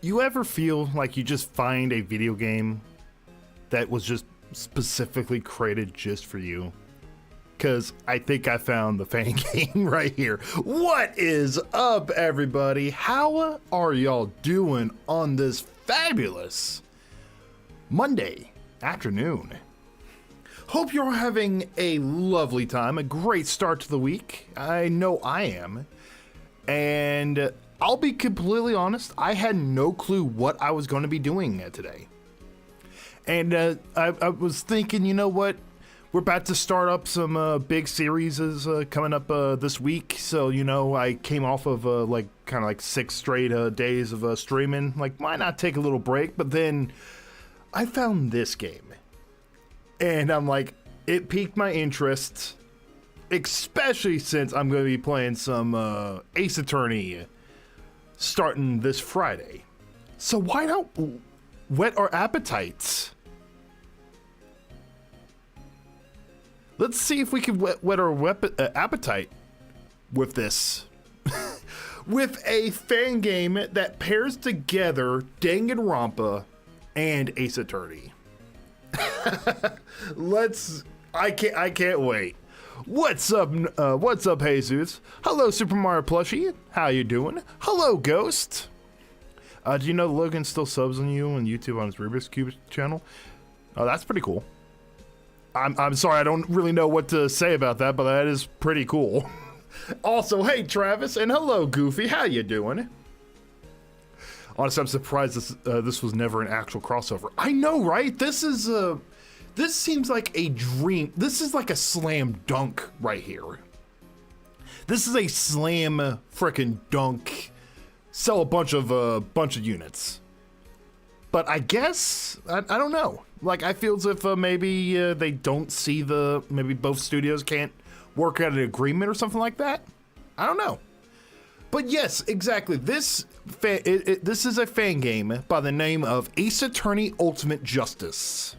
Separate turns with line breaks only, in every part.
You ever feel like you just find a video game that was just specifically created just for you? Because I think I found the fan game right here. What is up, everybody? How are y'all doing on this fabulous Monday afternoon? Hope you're having a lovely time, a great start to the week. I know I am. And I'll be completely honest, I had no clue what I was going to be doing today. And I was thinking, you know what? We're about to start up some big series coming up this week. So, you know, I came off of kind of 6 straight days of streaming. Like, why not take a little break? But then I found this game. And I'm like, it piqued my interest, especially since I'm going to be playing some Ace Attorney starting this Friday. So why not whet our appetites? Let's see if we can whet our appetite with this. With a fan game that pairs together Danganronpa and Ace Attorney. I can't wait. What's up, Jesus? Hello, Super Mario Plushie. How you doing? Hello, Ghost. Do you know Logan still subs on you on YouTube on his Rubik's Cube channel? Oh, that's pretty cool. I'm sorry, I don't really know what to say about that, but that is pretty cool. Also, hey, Travis, and hello, Goofy. How you doing? Honestly, I'm surprised this was never an actual crossover. I know, right? This seems like a dream. This is like a slam dunk right here. This is a slam frickin' dunk. Sell a bunch of units. But I guess I don't know. Like, I feel as if maybe they don't see maybe both studios can't work out an agreement or something like that. I don't know. But yes, exactly. This is a fan game by the name of Ace Attorney Ultimate Justice.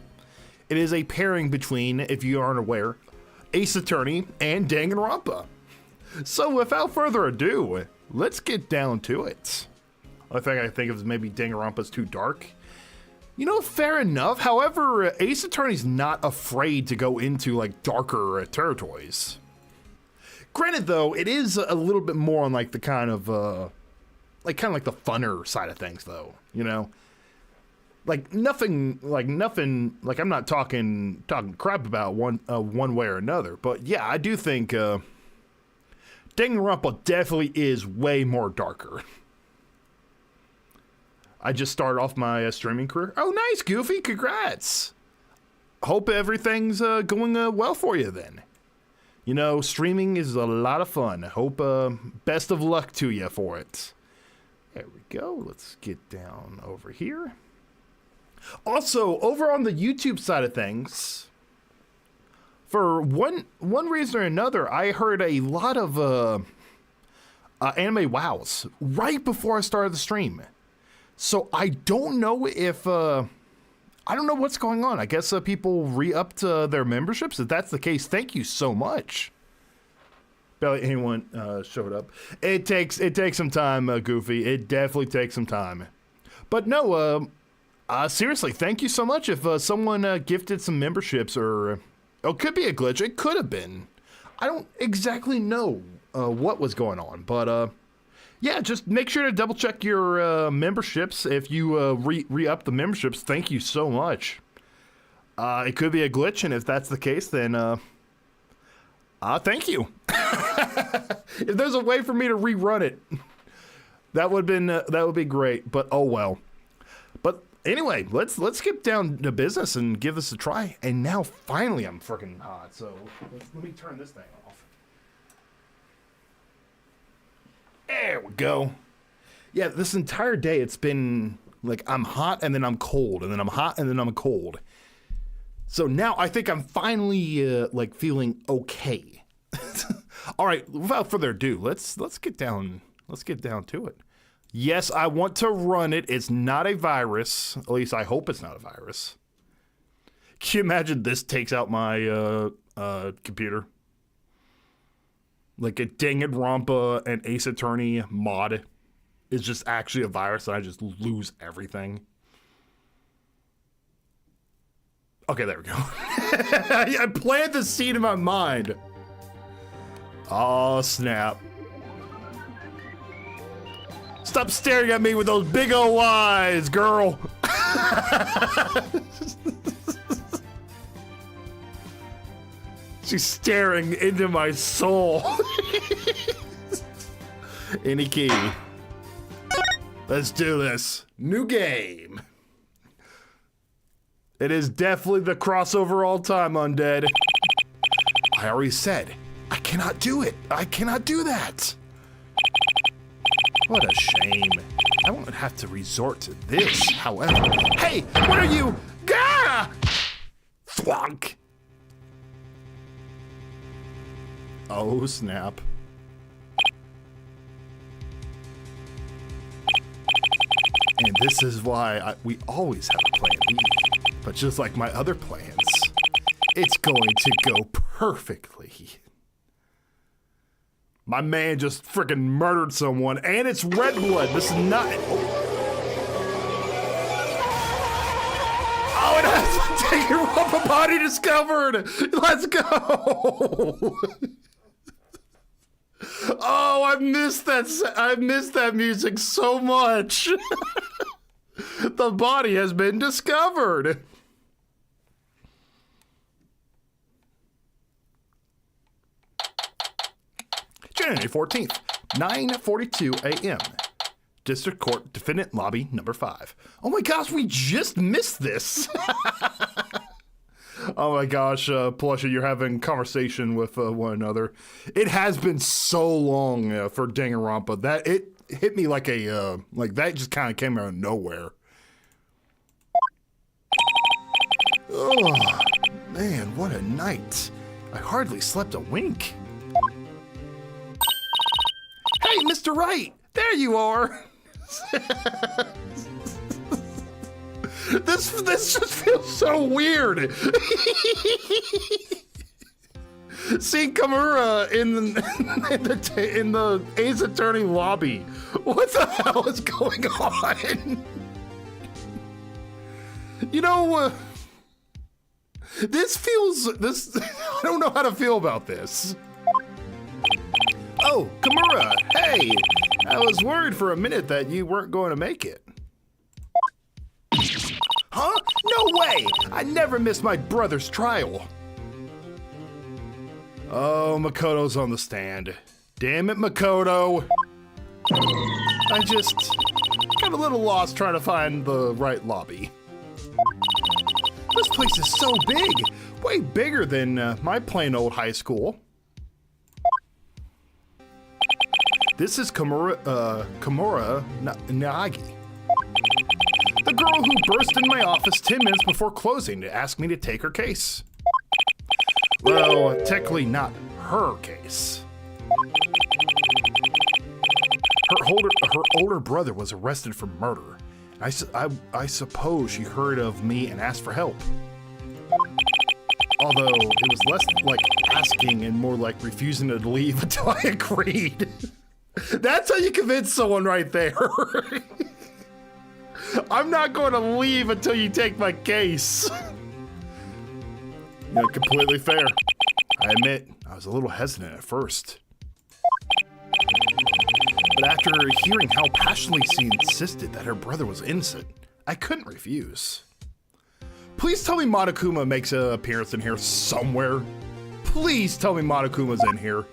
It is a pairing between, if you aren't aware, Ace Attorney and Danganronpa. So without further ado, let's get down to it. I think of maybe Danganronpa's too dark. You know, fair enough. However, Ace Attorney's not afraid to go into like darker territories. Granted, though, it is a little bit more on like the kind of the funner side of things, though. You know, nothing. I'm not talking crap about one way or another. But yeah, I do think Danganronpa definitely is way more darker. I just started off my streaming career. Oh, nice, Goofy! Congrats. Hope everything's going well for you then. You know, streaming is a lot of fun. Hope best of luck to you for it. There we go. Let's get down over here. Also, over on the YouTube side of things, for one reason or another, I heard a lot of anime wows right before I started the stream. So I don't know if I don't know what's going on. I guess people re-upped their memberships. If that's the case, thank you so much. Barely anyone showed up. It takes some time, Goofy. It definitely takes some time. But no, seriously, thank you so much. If someone gifted some memberships, or it could be a glitch. It could have been. I don't exactly know what was going on, but yeah, just make sure to double check your memberships. If you re-up the memberships, thank you so much. It could be a glitch, and if that's the case, then thank you. If there's a way for me to rerun it, that would be great. But oh well. But anyway, let's get down to business and give this a try. And now finally, I'm freaking hot. So let me turn this thing off. There we go. Yeah, this entire day it's been like I'm hot and then I'm cold and then I'm hot and then I'm cold. So now I think I'm finally feeling okay. All right, without further ado, let's get down to it. Yes, I want to run it. It's not a virus. At least I hope it's not a virus. Can you imagine this takes out my computer? Like a Danganronpa and Ace Attorney mod is just actually a virus and I just lose everything. Okay, there we go. I planted the seed in my mind. Oh, snap. Stop staring at me with those big ol' eyes, girl. She's staring into my soul. Any key. Let's do this. New game. It is definitely the crossover all time, Undead. I already said, I cannot do it. I cannot do that. What a shame. I won't have to resort to this, however. Hey, what are you? Gah! Thwonk. Oh, snap. And this is why we always have a plan B. But just like my other plans, it's going to go perfectly. My man just freaking murdered someone, and it's red blood. This is not. Oh, it has Danganronpa body discovered. Let's go. Oh, I missed that music so much. The body has been discovered. January 14th, 9:42 a.m. District Court Defendant Lobby number 5. Oh my gosh, we just missed this. Oh my gosh, Plushie, you're having conversation with one another. It has been so long for Danganronpa that it hit me like a, like that just kind of came out of nowhere. Oh, man, what a night. I hardly slept a wink. Hey, Mr. Wright, there you are. This just feels so weird. Seeing Kimura in the Ace Attorney lobby. What the hell is going on? You know, this I don't know how to feel about this. Oh, Kimura, hey, I was worried for a minute that you weren't going to make it. Huh? No way! I never missed my brother's trial. Oh, Makoto's on the stand. Damn it, Makoto. I just got a little lost trying to find the right lobby. This place is so big, way bigger than my plain old high school. This is Kimura Nagi. The girl who burst into my office 10 minutes before closing to ask me to take her case. Well, technically not her case. Her older brother was arrested for murder. I suppose she heard of me and asked for help. Although it was less like asking and more like refusing to leave until I agreed. That's how you convince someone right there. I'm not going to leave until you take my case. You know, completely fair. I admit, I was a little hesitant at first. But after hearing how passionately she insisted that her brother was innocent, I couldn't refuse. Please tell me Monokuma makes an appearance in here somewhere. Please tell me Monokuma's in here.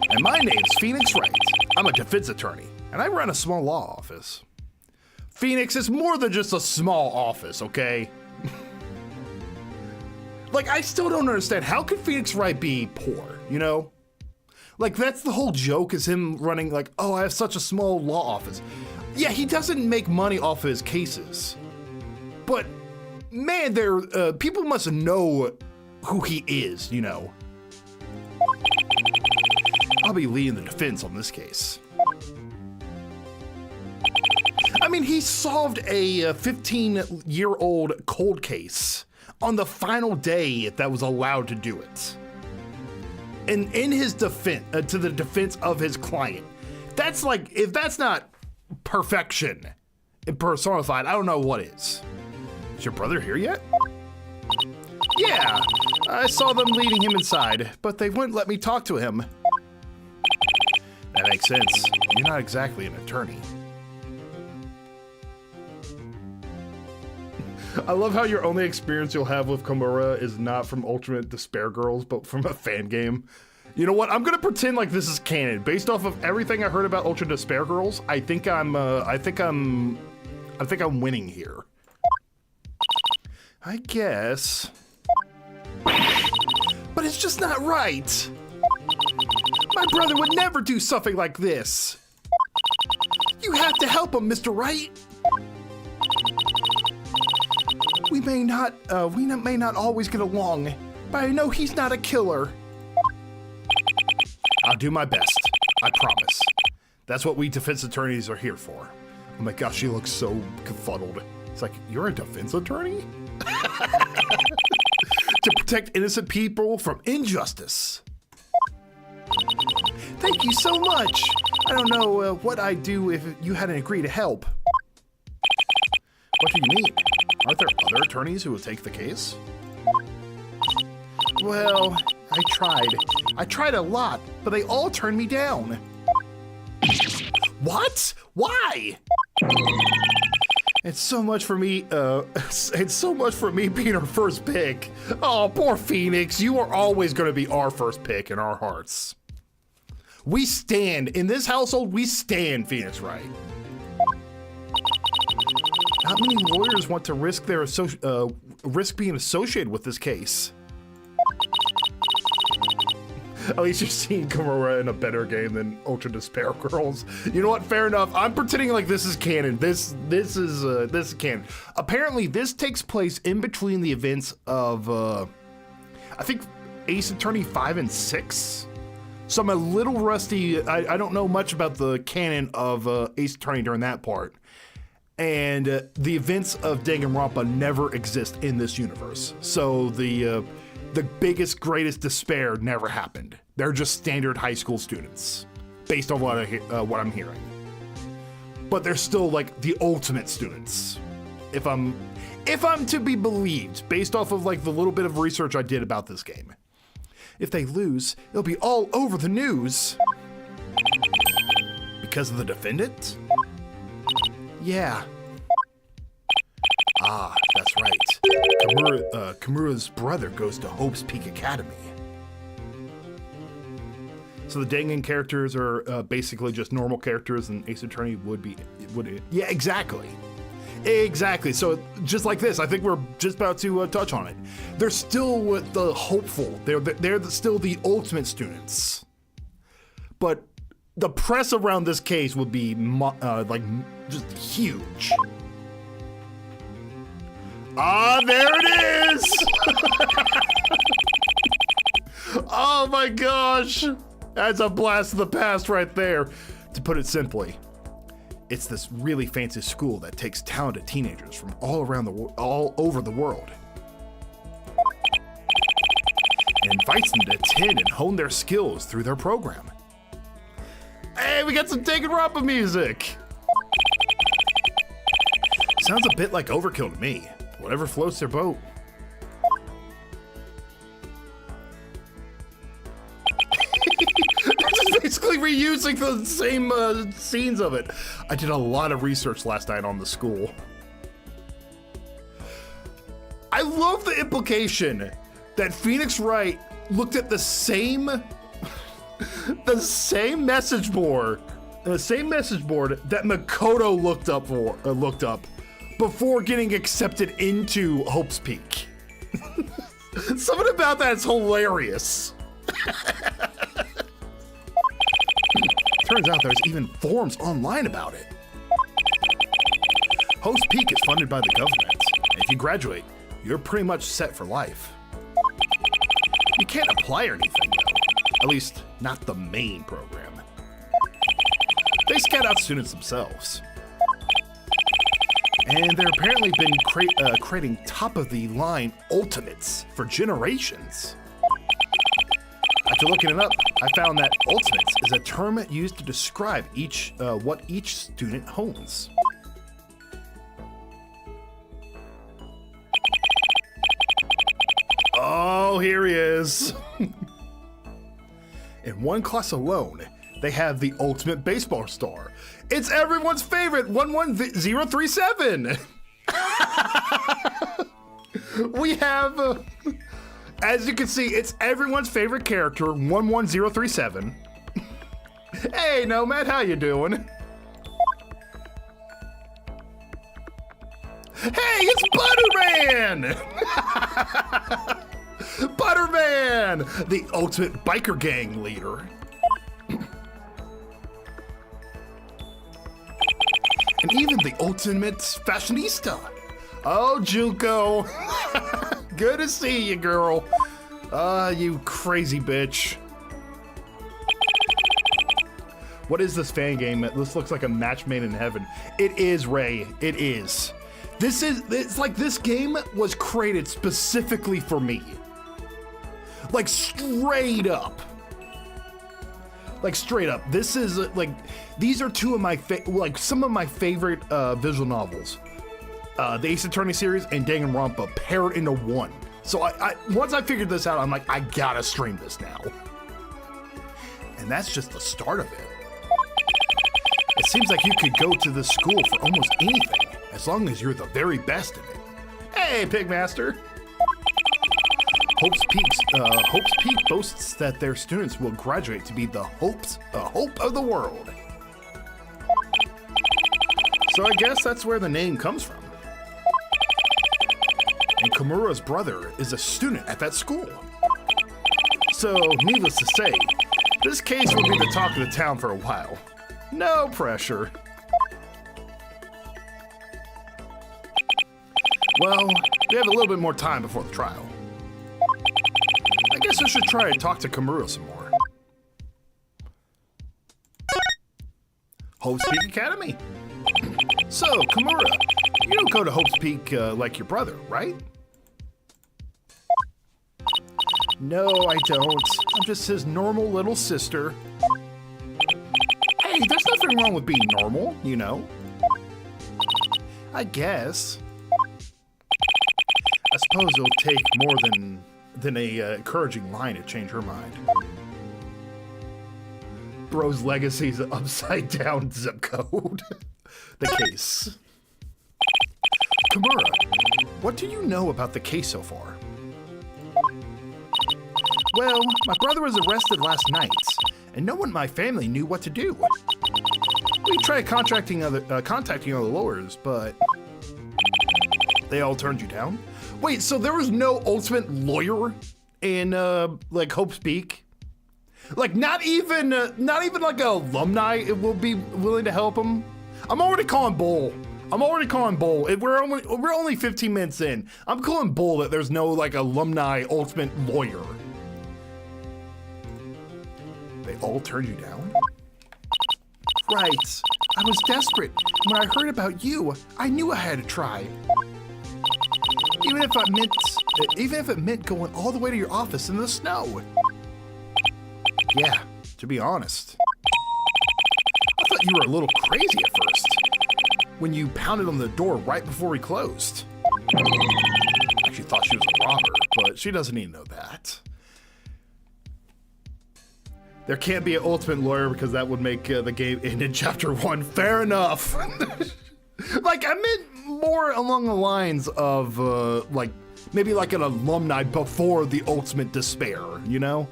And my name's Phoenix Wright. I'm a defense attorney, and I run a small law office. Phoenix is more than just a small office, okay? Like, I still don't understand. How could Phoenix Wright be poor, you know? Like, that's the whole joke, is him running like, oh, I have such a small law office. Yeah, he doesn't make money off of his cases. But, man, people must know who he is, you know? I'll be leading the defense on this case. I mean, he solved a 15-year-old cold case on the final day that was allowed to do it. And in his defense, to the defense of his client, That's like, if that's not perfection personified, I don't know what is. Is your brother here yet? Yeah, I saw them leading him inside, but they wouldn't let me talk to him. That makes sense. You're not exactly an attorney. I love how your only experience you'll have with Komura is not from Ultimate Despair Girls, but from a fan game. You know what? I'm gonna pretend like this is canon. Based off of everything I heard about Ultra Despair Girls, I think I'm winning here. I guess. But it's just not right. My brother would never do something like this. You have to help him, Mr. Wright. We may not always get along, but I know he's not a killer. I'll do my best. I promise. That's what we defense attorneys are here for. Oh my gosh, she looks so confuddled. It's like, you're a defense attorney? To protect innocent people from injustice. Thank you so much. I don't know what I'd do if you hadn't agreed to help. What do you mean? Aren't there other attorneys who will take the case? Well, I tried. I tried a lot, but they all turned me down. What? Why? It's so much for me, it's so much for me being our first pick. Oh, poor Phoenix. You are always going to be our first pick in our hearts. We stand, in this household, we stand Phoenix Wright. Not many lawyers want to risk their risk being associated with this case. At least you're seeing Komura in a better game than Ultra Despair Girls. You know what? Fair enough. I'm pretending like this is canon. This is canon. Apparently, this takes place in between the events of I think Ace Attorney 5 and 6. So I'm a little rusty. I don't know much about the canon of Ace Attorney during that part. And the events of Danganronpa never exist in this universe. So the biggest, greatest despair never happened. They're just standard high school students, based on what I'm hearing. But they're still like the ultimate students, if I'm to be believed, based off of like the little bit of research I did about this game. If they lose, it'll be all over the news. Because of the defendant? Yeah. Ah, that's right. Komura's brother goes to Hope's Peak Academy. So the Dangan characters are basically just normal characters, and Ace Attorney would. Yeah, exactly. Exactly. So just like this, I think we're just about to touch on it. They're still the hopeful. They're still the ultimate students. But the press around this case would be like just huge. Ah, there it is! Oh my gosh! That's a blast of the past right there. To put it simply, it's this really fancy school that takes talented teenagers from all over the world and invites them to attend and hone their skills through their program. Hey, we got some Danganronpa music! Sounds a bit like overkill to me. Whatever floats their boat. They're just basically reusing the same scenes of it. I did a lot of research last night on the school. I love the implication that Phoenix Wright looked at the same message board that Makoto looked up before getting accepted into Hope's Peak. Something about that is hilarious. Turns out there's even forums online about it. Hope's Peak is funded by the government. If you graduate, you're pretty much set for life. You can't apply or anything, though. At least, not the main program. They scout out students themselves. And they've apparently been creating top-of-the-line ultimates for generations. After looking it up, I found that ultimates is a term used to describe what each student owns. Oh, here he is. In one class alone, they have the ultimate baseball star. It's everyone's favorite 11037. We have, as you can see, it's everyone's favorite character, 11037. Hey, Nomad, how you doing? Hey, it's Butterman! Butterman, the ultimate biker gang leader. And even the ultimate fashionista. Oh, Juko. Good to see you, girl. You crazy bitch. What is this fan game? This looks like a match made in heaven. It is, Ray. It is. It's like this game was created specifically for me. Like straight up. Like straight up. This is like, these are two of my, some of my favorite visual novels. The Ace Attorney series and Danganronpa paired into one. So once I figured this out, I'm like, I gotta stream this now. And that's just the start of it. It seems like you could go to this school for almost anything, as long as you're the very best in it. Hey, Pigmaster! Hope's Peak boasts that their students will graduate to be the hope of the world. So I guess that's where the name comes from. And Kimura's brother is a student at that school. So, needless to say, this case will be the talk of the town for a while. No pressure. Well, we have a little bit more time before the trial. I guess I should try to talk to Kimura some more. Hope's Peak Academy. So, Kimura, you don't go to Hope's Peak like your brother, right? No, I don't. I'm just his normal little sister. Hey, there's nothing wrong with being normal, you know? I guess. I suppose it'll take more than a encouraging line to change her mind. Bro's legacy's an upside down zip code. The case. Kimura, what do you know about the case so far? Well, my brother was arrested last night, and no one in my family knew what to do. We tried contacting other lawyers, but they all turned you down. Wait, so there was no ultimate lawyer in like Hope's Peak? Like not even like an alumni will be willing to help him? I'm already calling bull. We're only 15 minutes in. I'm calling bull that there's no like alumni ultimate lawyer. They all turned you down? Right. I was desperate. When I heard about you, I knew I had to try. Even if it meant going all the way to your office in the snow. Yeah, to be honest. I thought you were a little crazy at first, when you pounded on the door right before we closed. I actually thought she was a robber, but she doesn't need to know that. There can't be an ultimate lawyer because that would make the game end in chapter 1. Fair enough. Like, I meant more along the lines of, like, maybe like an alumni before the ultimate despair, you know?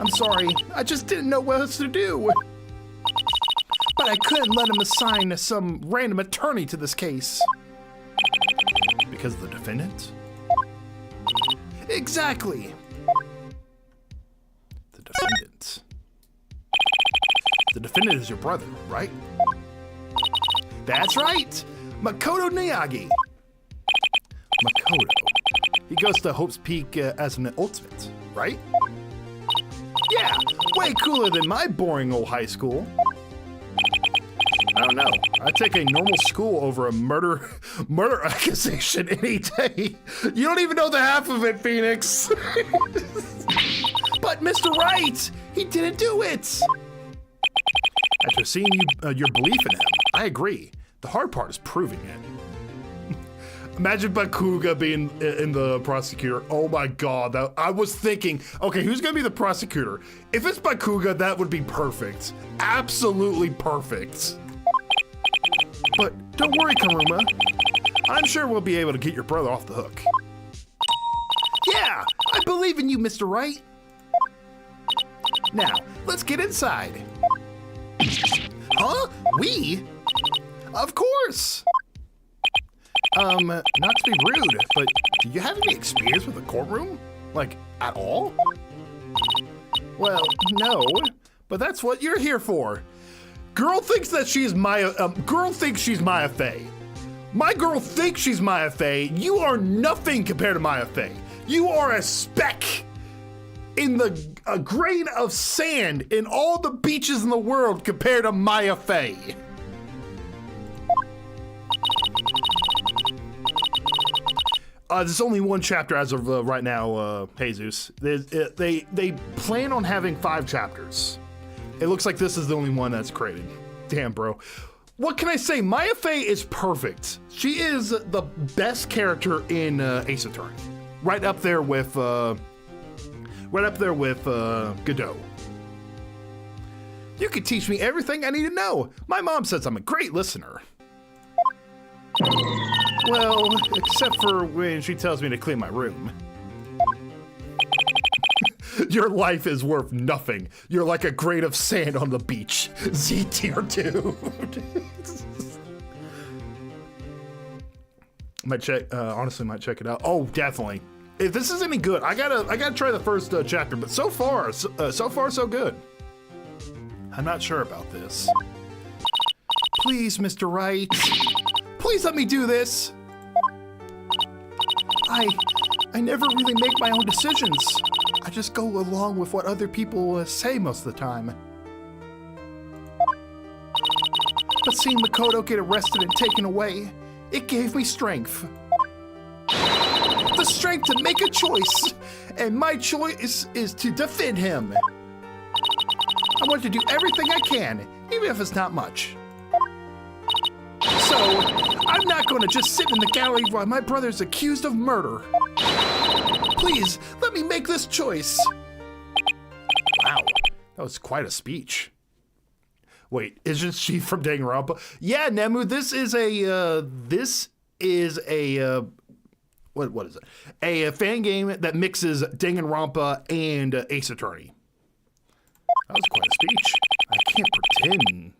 I'm sorry, I just didn't know what else to do. But I couldn't let him assign some random attorney to this case. Because of the defendant? Exactly. The defendant. The defendant is your brother, right? That's right! Makoto Miyagi. Makoto. He goes to Hope's Peak as an ultimate, right? Yeah, way cooler than my boring old high school. I don't know. I'd take a normal school over a murder accusation any day. You don't even know the half of it, Phoenix. But Mr. Wright, he didn't do it. After seeing your belief in him, I agree. The hard part is proving it. Imagine Bakuga being in the prosecutor. Oh my God, I was thinking, okay, who's gonna be the prosecutor? If it's Bakuga, that would be perfect. Absolutely perfect. But don't worry, Karuma. I'm sure we'll be able to get your brother off the hook. Yeah, I believe in you, Mr. Wright. Now, let's get inside. Huh? We? Of course. Not to be rude, but do you have any experience with a courtroom? Like, at all? Well, no, but that's what you're here for. Girl thinks that she's girl thinks she's Maya Fey. My girl thinks she's Maya Fey. You are nothing compared to Maya Fey. You are a speck in a grain of sand in all the beaches in the world compared to Maya Fey. There's only one chapter as of right now, Jesus. They plan on having 5 chapters. It looks like this is the only one that's created. Damn, bro. What can I say? Maya Fey is perfect. She is the best character in Ace Attorney. Right up there with Godot. You could teach me everything I need to know. My mom says I'm a great listener. Well, except for when she tells me to clean my room. Your life is worth nothing. You're like a grain of sand on the beach. Z tier, dude. Honestly, might check it out. Oh, definitely. If this is any good, I gotta try the first chapter. But so far, so good. I'm not sure about this. Please, Mr. Wright. Please let me do this. I never really make my own decisions. I just go along with what other people say most of the time. But seeing Makoto get arrested and taken away, it gave me strength. The strength to make a choice, and my choice is to defend him. I want to do everything I can, even if it's not much. So, I'm not going to just sit in the gallery while my brother's accused of murder. Please, let me make this choice. Wow, that was quite a speech. Wait, isn't she from Danganronpa? Yeah, Nemu, this is a what is it? A fan game that mixes Danganronpa and Ace Attorney. That was quite a speech. I can't pretend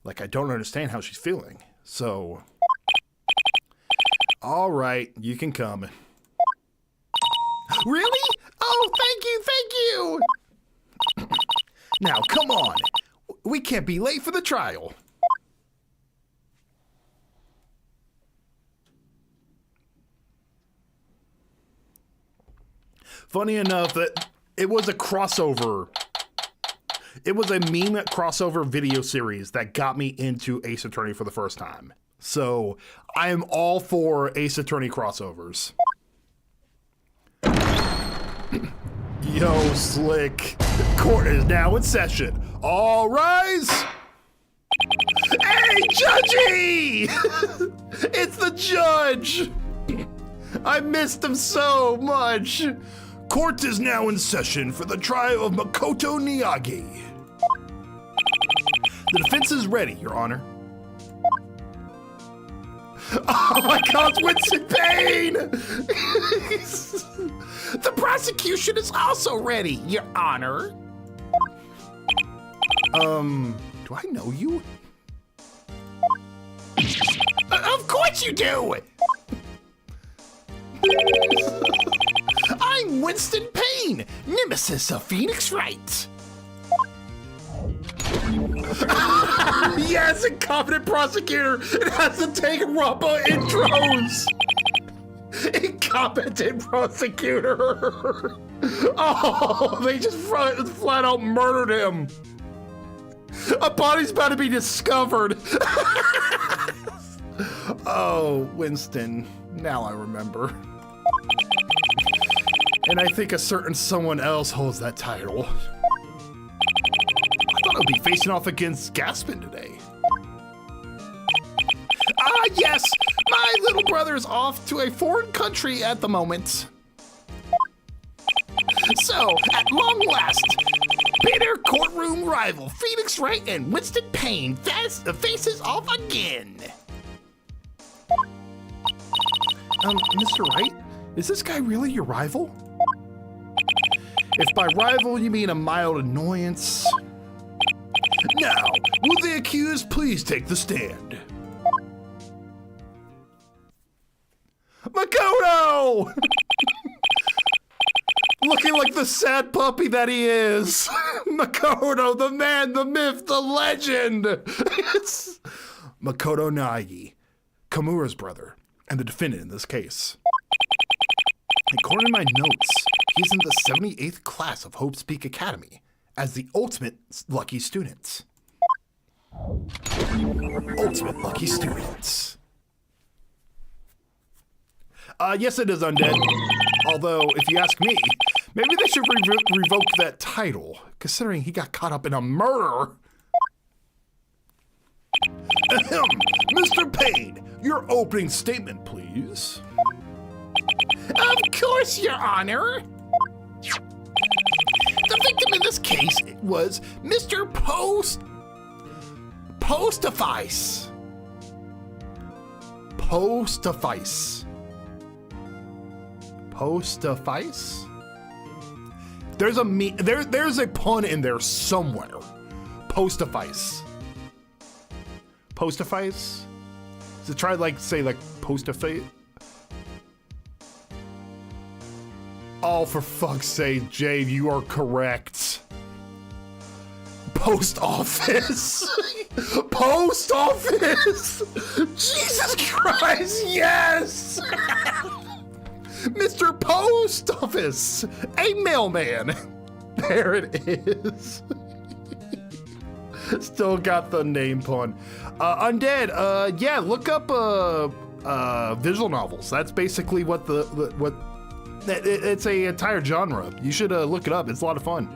like I don't understand how she's feeling. So, all right, you can come. Really? Oh, thank you. Now, come on. We can't be late for the trial. Funny enough that it was a crossover. It was a meme crossover video series that got me into Ace Attorney for the first time. So I am all for Ace Attorney crossovers. Yo, Slick. Court is now in session. All rise. Hey, Judgy! It's the judge. I missed him so much. Court is now in session for the trial of Makoto Miyagi. The defense is ready, Your Honor. Oh my God, Winston Payne! The prosecution is also ready, Your Honor. Do I know you? Of course you do! I'm Winston Payne, nemesis of Phoenix Wright. Yes, incompetent prosecutor. It has to take Danganronpa intros. Incompetent prosecutor. Oh, they just flat out murdered him. A body's about to be discovered. Oh, Winston. Now I remember. And I think a certain someone else holds that title. I thought I'd be facing off against Gaspin today. Ah, yes! My little brother is off to a foreign country at the moment. So, at long last, bitter courtroom rival Phoenix Wright and Winston Payne faces off again. Mr. Wright, is this guy really your rival? If by rival you mean a mild annoyance. Now, will the accused please take the stand? Makoto! Looking like the sad puppy that he is. Makoto, the man, the myth, the legend. It's Makoto Nagi, Kamura's brother, and the defendant in this case. According to my notes, he's in the 78th class of Hope's Peak Academy as the ultimate lucky student. Ultimate lucky student. Yes, it is undead. Although, if you ask me, maybe they should revoke that title, considering he got caught up in a murder. Ahem. Mr. Payne, your opening statement, please. Of course, Your Honor. The victim in this case was Mr. Postifice. Postifice? There's a pun in there somewhere. Postifice. Postifice? So try say postifice. Oh, for fuck's sake, Jade, you are correct. Post office. Post office. Jesus Christ, yes. Mr. Post Office, a mailman. There it is. Still got the name pun. Undead, yeah, look up visual novels. That's basically what it's a entire genre. You should look it up. It's a lot of fun.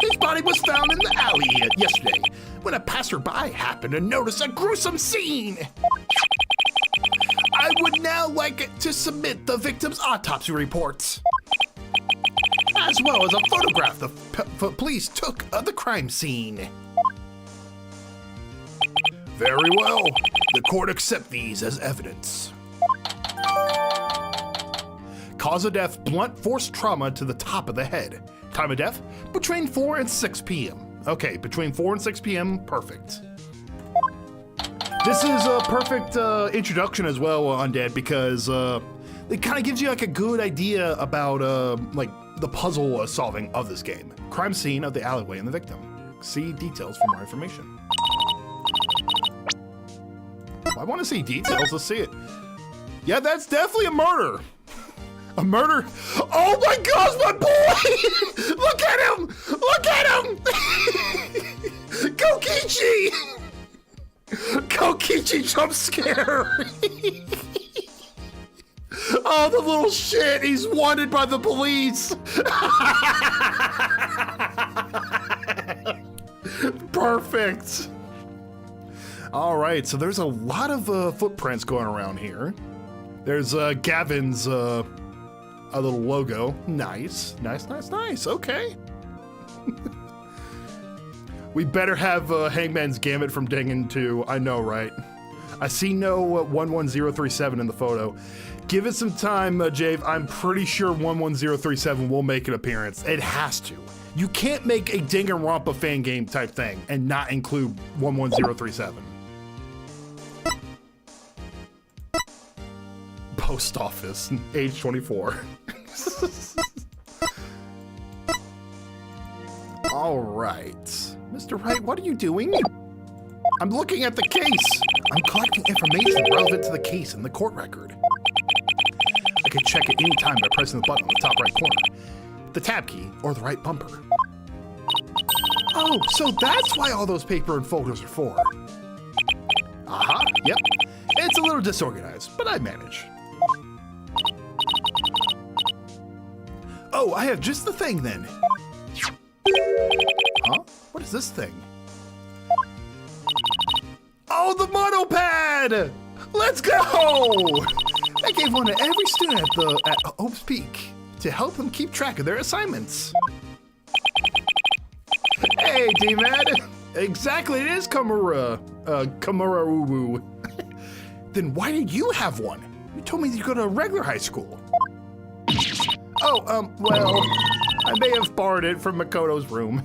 His body was found in the alley yesterday when a passerby happened to notice a gruesome scene. I would now like to submit the victim's autopsy reports, as well as a photograph the police took of the crime scene. Very well. The court accepts these as evidence. Cause of death, blunt force trauma to the top of the head. Time of death, between 4 and 6 p.m. Okay, between 4 and 6 p.m., perfect. This is a perfect introduction as well, Undead, because it kind of gives you a good idea about the puzzle solving of this game. Crime scene of the alleyway and the victim. See details for more information. I want to see details. Let's see it. Yeah, that's definitely a murder. A murder. Oh my gosh, my boy! Look at him! Look at him! Kokichi! Kokichi jump scare! Oh, the little shit! He's wanted by the police! Perfect! Alright, so there's a lot of footprints going around here. There's Gavin's a little logo. Nice, nice, nice, nice. Okay. We better have Hangman's Gambit from Dangan 2. I know, right? I see no 11037 in the photo. Give it some time, Jave. I'm pretty sure 11037 will make an appearance. It has to. You can't make a Danganronpa fan game type thing and not include 11037. Post office, age 24. All right. Mr. Wright, what are you doing? I'm looking at the case. I'm collecting information relevant to the case in the court record. I can check at any time by pressing the button on the top right corner, the tab key, or the right bumper. Oh, so that's why all those paper and folders are for. Aha, yep. It's a little disorganized, but I manage. Oh, I have just the thing then. Huh? What is this thing? Oh, the monopad! Let's go! I gave one to every student at Hope's Peak to help them keep track of their assignments. Hey, D-Mad! Exactly, it is Kamura Uwu. Then why did you have one? You told me you go to a regular high school. Oh, well, I may have borrowed it from Makoto's room.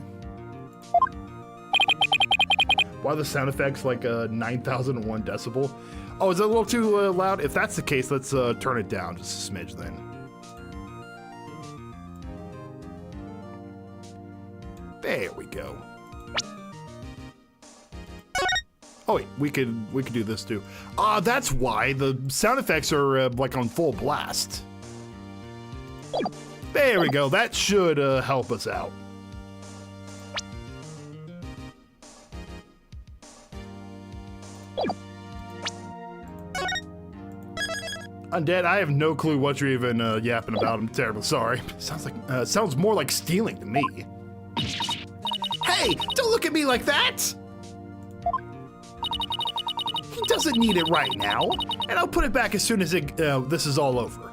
Why are the sound effects like 9,001 decibel? Oh, is that a little too loud? If that's the case, let's turn it down just a smidge then. There we go. Oh wait, we could do this too. Ah, that's why the sound effects are like on full blast. There we go. That should help us out. Undead, I have no clue what you're even yapping about. I'm terribly sorry. Sounds more like stealing to me. Hey, don't look at me like that! He doesn't need it right now, and I'll put it back as soon as this is all over.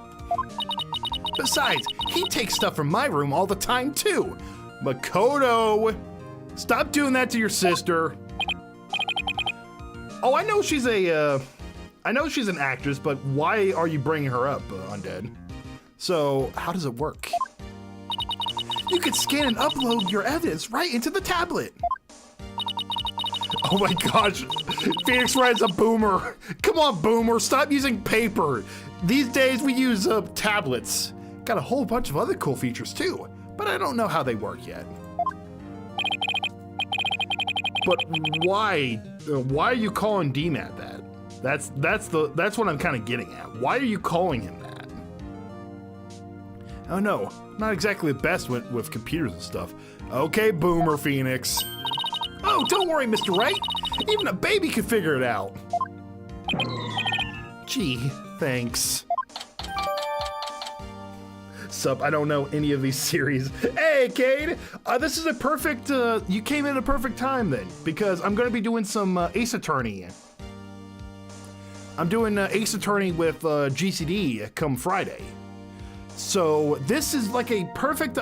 Besides, he takes stuff from my room all the time too. Makoto, stop doing that to your sister. Oh, I know she's an actress, but why are you bringing her up, Undead? So, how does it work? You can scan and upload your evidence right into the tablet. Oh my gosh, Phoenix Wright's a boomer. Come on, boomer, stop using paper. These days we use tablets. Got a whole bunch of other cool features too, but I don't know how they work yet. But why are you calling D-Mat that? That's what I'm kind of getting at. Why are you calling him that? Oh no, not exactly the best with computers and stuff. Okay, boomer Phoenix. Oh, don't worry, Mr. Wright. Even a baby can figure it out. Gee, thanks. Sup, I don't know any of these series. Hey, Cade! This is a perfect, you came in a perfect time then, because I'm gonna be doing some Ace Attorney. I'm doing Ace Attorney with GCD come Friday. So this is like a perfect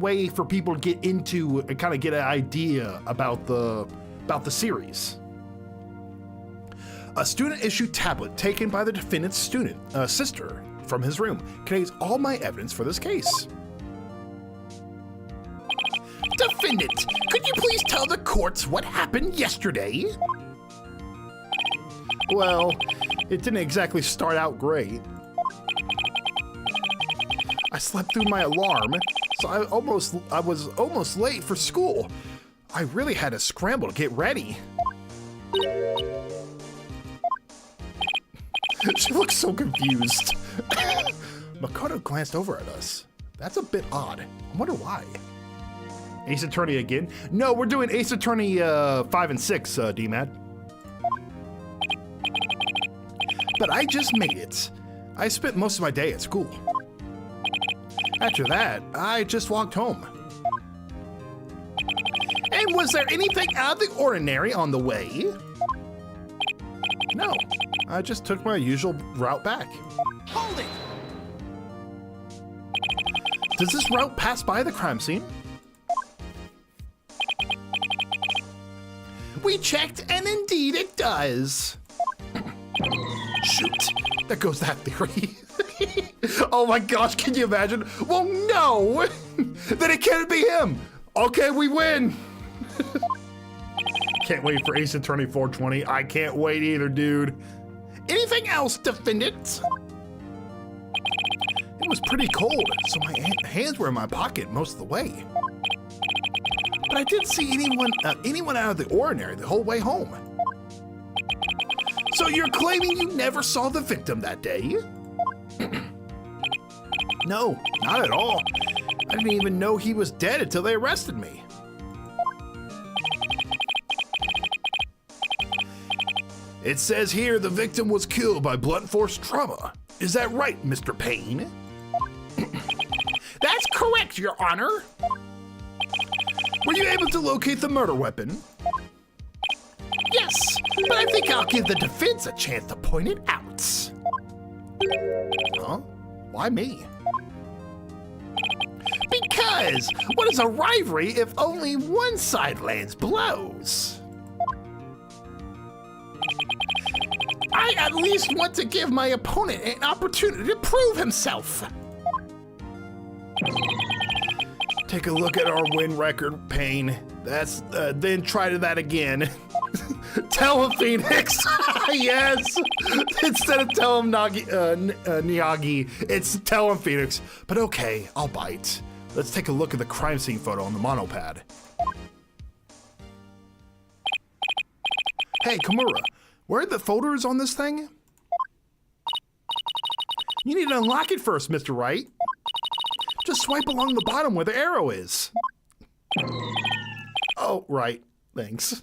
way for people to get into and kind of get an idea about the series. A student-issued tablet taken by the defendant's sister from his room contains all my evidence for this case. Defendant, could you please tell the courts what happened yesterday? Well, it didn't exactly start out great. I slept through my alarm, so I was almost late for school. I really had to scramble to get ready. She looks so confused. Makoto glanced over at us. That's a bit odd. I wonder why. Ace Attorney again? No, we're doing Ace Attorney 5 and 6, D-Mad. But I just made it. I spent most of my day at school. After that, I just walked home. And was there anything out of the ordinary on the way? No, I just took my usual route back. Hold it! Does this route pass by the crime scene? We checked, and indeed it does. Shoot, there goes that theory. Oh my gosh, can you imagine? Well, no! Then it can't be him! Okay, we win! Can't wait for Ace Attorney 420. I can't wait either, dude. Anything else, defendant? It was pretty cold, so my hands were in my pocket most of the way. But I didn't see anyone out of the ordinary the whole way home. So you're claiming you never saw the victim that day? No, not at all. I didn't even know he was dead until they arrested me. It says here the victim was killed by blunt force trauma. Is that right, Mr. Payne?
That's correct, Your Honor.
Were you able to locate the murder weapon?
Yes, but I think I'll give the defense a chance to point it out.
Huh? Why me?
Because what is a rivalry if only one side lands blows? I at least want to give my opponent an opportunity to prove himself.
Take a look at our win record, Payne. Then try that again. Tell him, Phoenix. Yes. Instead of tell him Miyagi, it's tell him, Phoenix. But okay, I'll bite. Let's take a look at the crime scene photo on the monopad. Hey, Kimura, where are the folders on this thing? You need to unlock it first, Mr. Wright. Just swipe along the bottom where the arrow is. Oh, right. Thanks.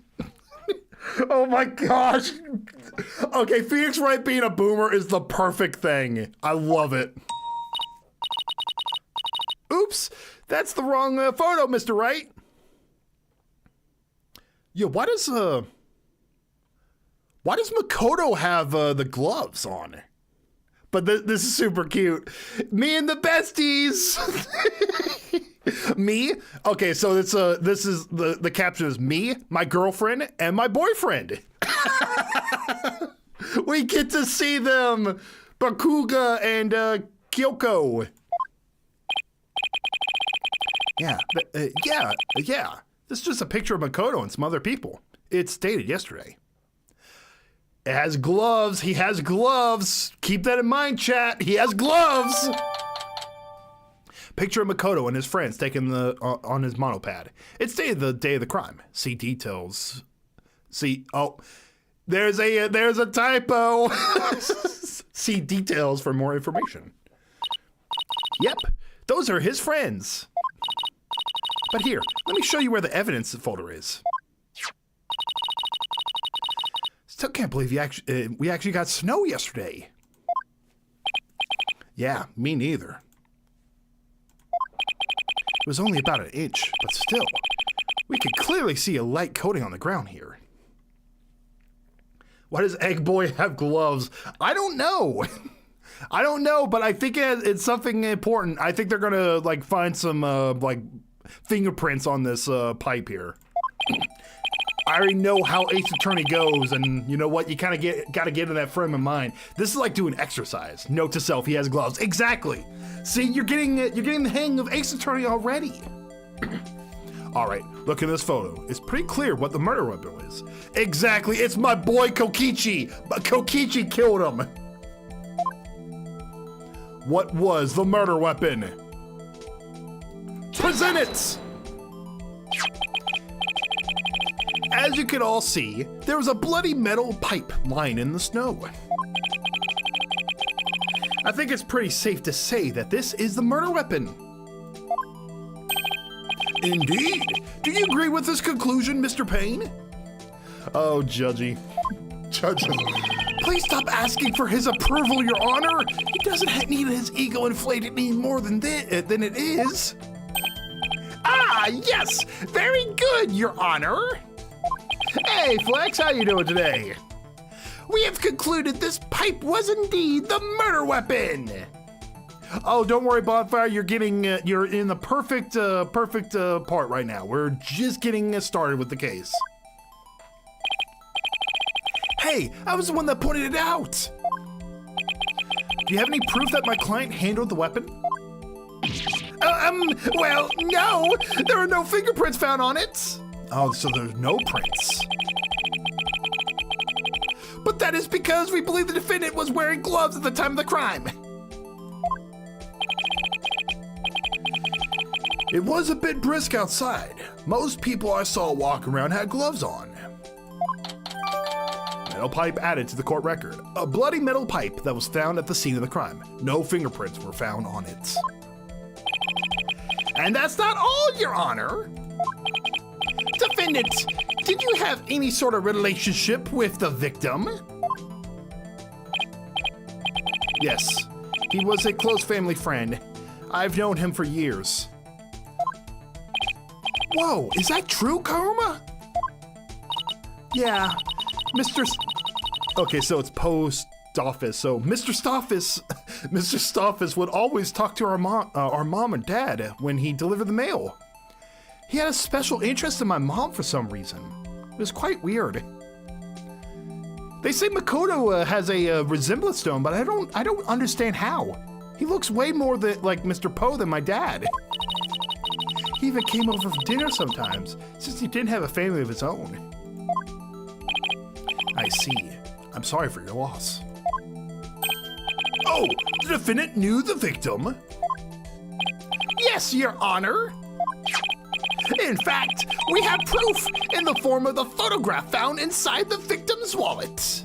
Oh my gosh. Okay, Phoenix Wright being a boomer is the perfect thing. I love it. Oops, that's the wrong photo, Mr. Wright. Yeah, why does Makoto have the gloves on? But this is super cute. Me and the besties. Me? Okay, so this is the caption is me, my girlfriend, and my boyfriend. We get to see them, Bakuga and Kyoko. Yeah. This is just a picture of Makoto and some other people. It's dated yesterday. It has gloves. He has gloves. Keep that in mind, chat. He has gloves. Picture of Makoto and his friends taken on his monopad. It's dated the day of the crime. See details. There's a typo. See details for more information. Yep, those are his friends. But here, let me show you where the evidence folder is. Still can't believe we actually got snow yesterday. Yeah, me neither. It was only about an inch, but still, we could clearly see a light coating on the ground here. Why does Egg Boy have gloves? I don't know. I don't know, but I think it's something important. I think they're gonna find some fingerprints on this pipe here. I already know how Ace Attorney goes, and you know what? You kind of gotta get in that frame of mind. This is like doing exercise. Note to self: he has gloves. Exactly. See, you're getting the hang of Ace Attorney already. All right, look at this photo. It's pretty clear what the murder weapon is. Exactly, it's my boy Kokichi. But Kokichi killed him. What was the murder weapon? Present it! As you can all see, there was a bloody metal pipe lying in the snow. I think it's pretty safe to say that this is the murder weapon. Indeed. Do you agree with this conclusion, Mr. Payne? Oh, Judgy. Judges. Please stop asking for his approval, Your Honor. He doesn't need his ego inflated any more than it is.
Ah, yes. Very good, Your Honor.
Hey, Flex, how you doing today?
We have concluded this pipe was indeed the murder weapon.
Oh, don't worry, Bonfire. You're in the perfect part right now. We're just getting started with the case. Hey, I was the one that pointed it out. Do you have any proof that my client handled the weapon?
Well, no. There are no fingerprints found on it.
Oh, so there's no prints.
But that is because we believe the defendant was wearing gloves at the time of the crime.
It was a bit brisk outside. Most people I saw walking around had gloves on. Metal pipe added to the court record. A bloody metal pipe that was found at the scene of the crime. No fingerprints were found on it.
And that's not all, Your Honor. Defendant did you have any sort of relationship with the victim?
Yes, he was a close family friend. I've known him for years.
Whoa, is that true, Karuma?
Yeah, Okay, so it's post office. So Mr. Stoffis would always talk to our mom and dad when he delivered the mail. He had a special interest in my mom for some reason. It was quite weird. They say Makoto has a resemblance to him, but I don't understand how. He looks way more like Mr. Poe than my dad. He even came over for dinner sometimes, since he didn't have a family of his own. I see. I'm sorry for your loss.
Oh, the defendant knew the victim? Yes, Your Honor. In fact, we have proof in the form of the photograph found inside the victim's wallet.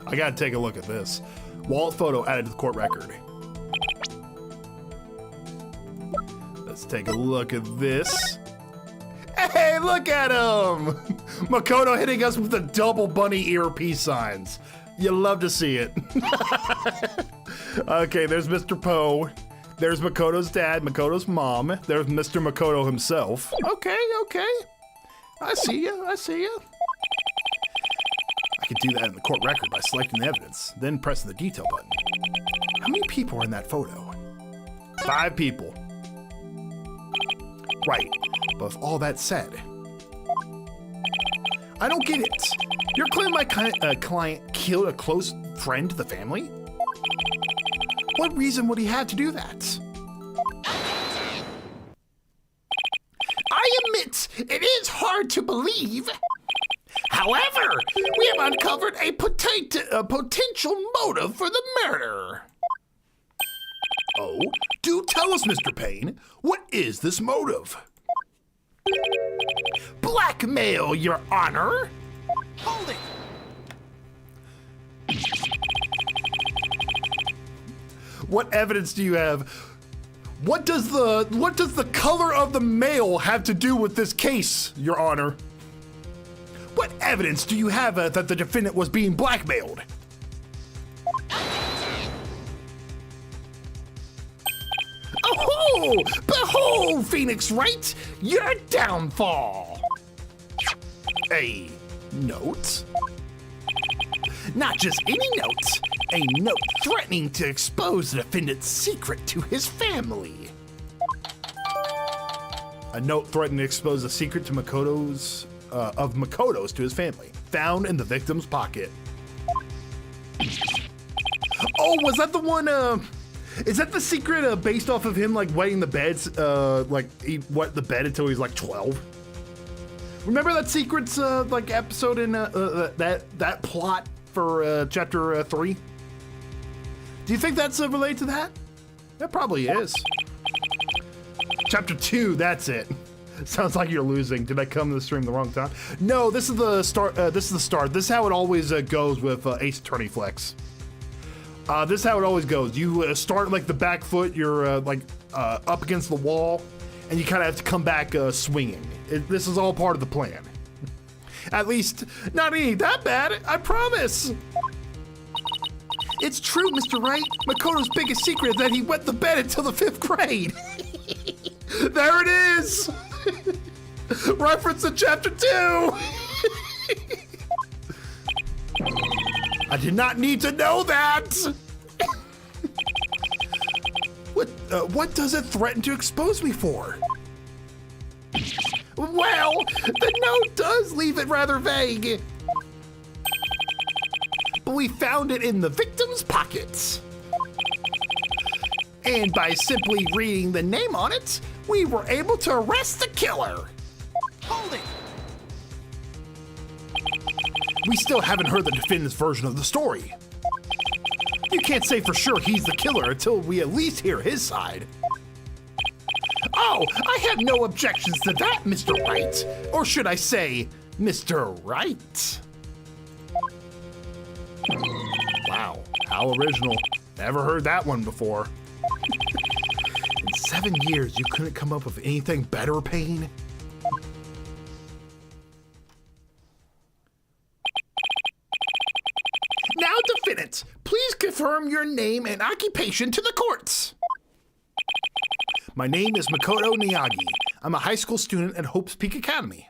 I gotta take a look at this. Wallet photo added to the court record. Let's take a look at this. Hey, look at him! Makoto hitting us with the double bunny ear peace signs. You love to see it. Okay, there's Mr. Poe. There's Makoto's dad, Makoto's mom. There's Mr. Makoto himself.
Okay. I see you.
I could do that in the court record by selecting the evidence, then pressing the detail button. How many people are in that photo? 5 people. Right, but with all that said, I don't get it. You're claiming my client killed a close friend to the family? What reason would he have to do that?
I admit, it is hard to believe. However, we have uncovered a potential motive for the murder.
Oh, do tell us, Mr. Payne. What is this motive?
Blackmail, Your Honor.
Hold it. What evidence do you have? What does the color of the mail have to do with this case, Your Honor? What evidence do you have that the defendant was being blackmailed?
Oh, behold, Phoenix Wright, your downfall.
A note?
Not just any note, a note threatening to expose the defendant's secret to his family.
A note threatening to expose a secret to Makoto's to his family, found in the victim's pocket. Oh, was that the one? Is that the secret based off of him like wetting the beds? Like he wet the bed until he was like 12. Remember that secrets like episode in that plot for chapter 3? Do you think that's related to that? That probably is. Chapter 2, that's it. Sounds like you're losing. Did I come to the stream the wrong time? No, this is the start. This is the start. This is how it always goes with Ace Attorney Flex. This is how it always goes. You start like the back foot. You're like up against the wall, and you kind of have to come back swinging. This is all part of the plan. At least, not any that bad. I promise. It's true, Mr. Wright. Makoto's biggest secret is that he wet the bed until the 5th grade. There it is. Reference to chapter 2. I did not need to know that. What does it threaten to expose me for?
Well, the note does leave it rather vague. But we found it in the victim's pockets. And by simply reading the name on it, we were able to arrest the killer.
Hold it. We still haven't heard the defendant's version of the story. You can't say for sure he's the killer until we at least hear his side.
Oh, I have no objections to that, Mr. Wright. Or should I say, Mr. Wright?
Wow, how original. Never heard that one before. In 7 years, you couldn't come up with anything better, Payne?
defendant, please confirm your name and occupation to the courts.
My name is Makoto Miyagi. I'm a high school student at Hope's Peak Academy.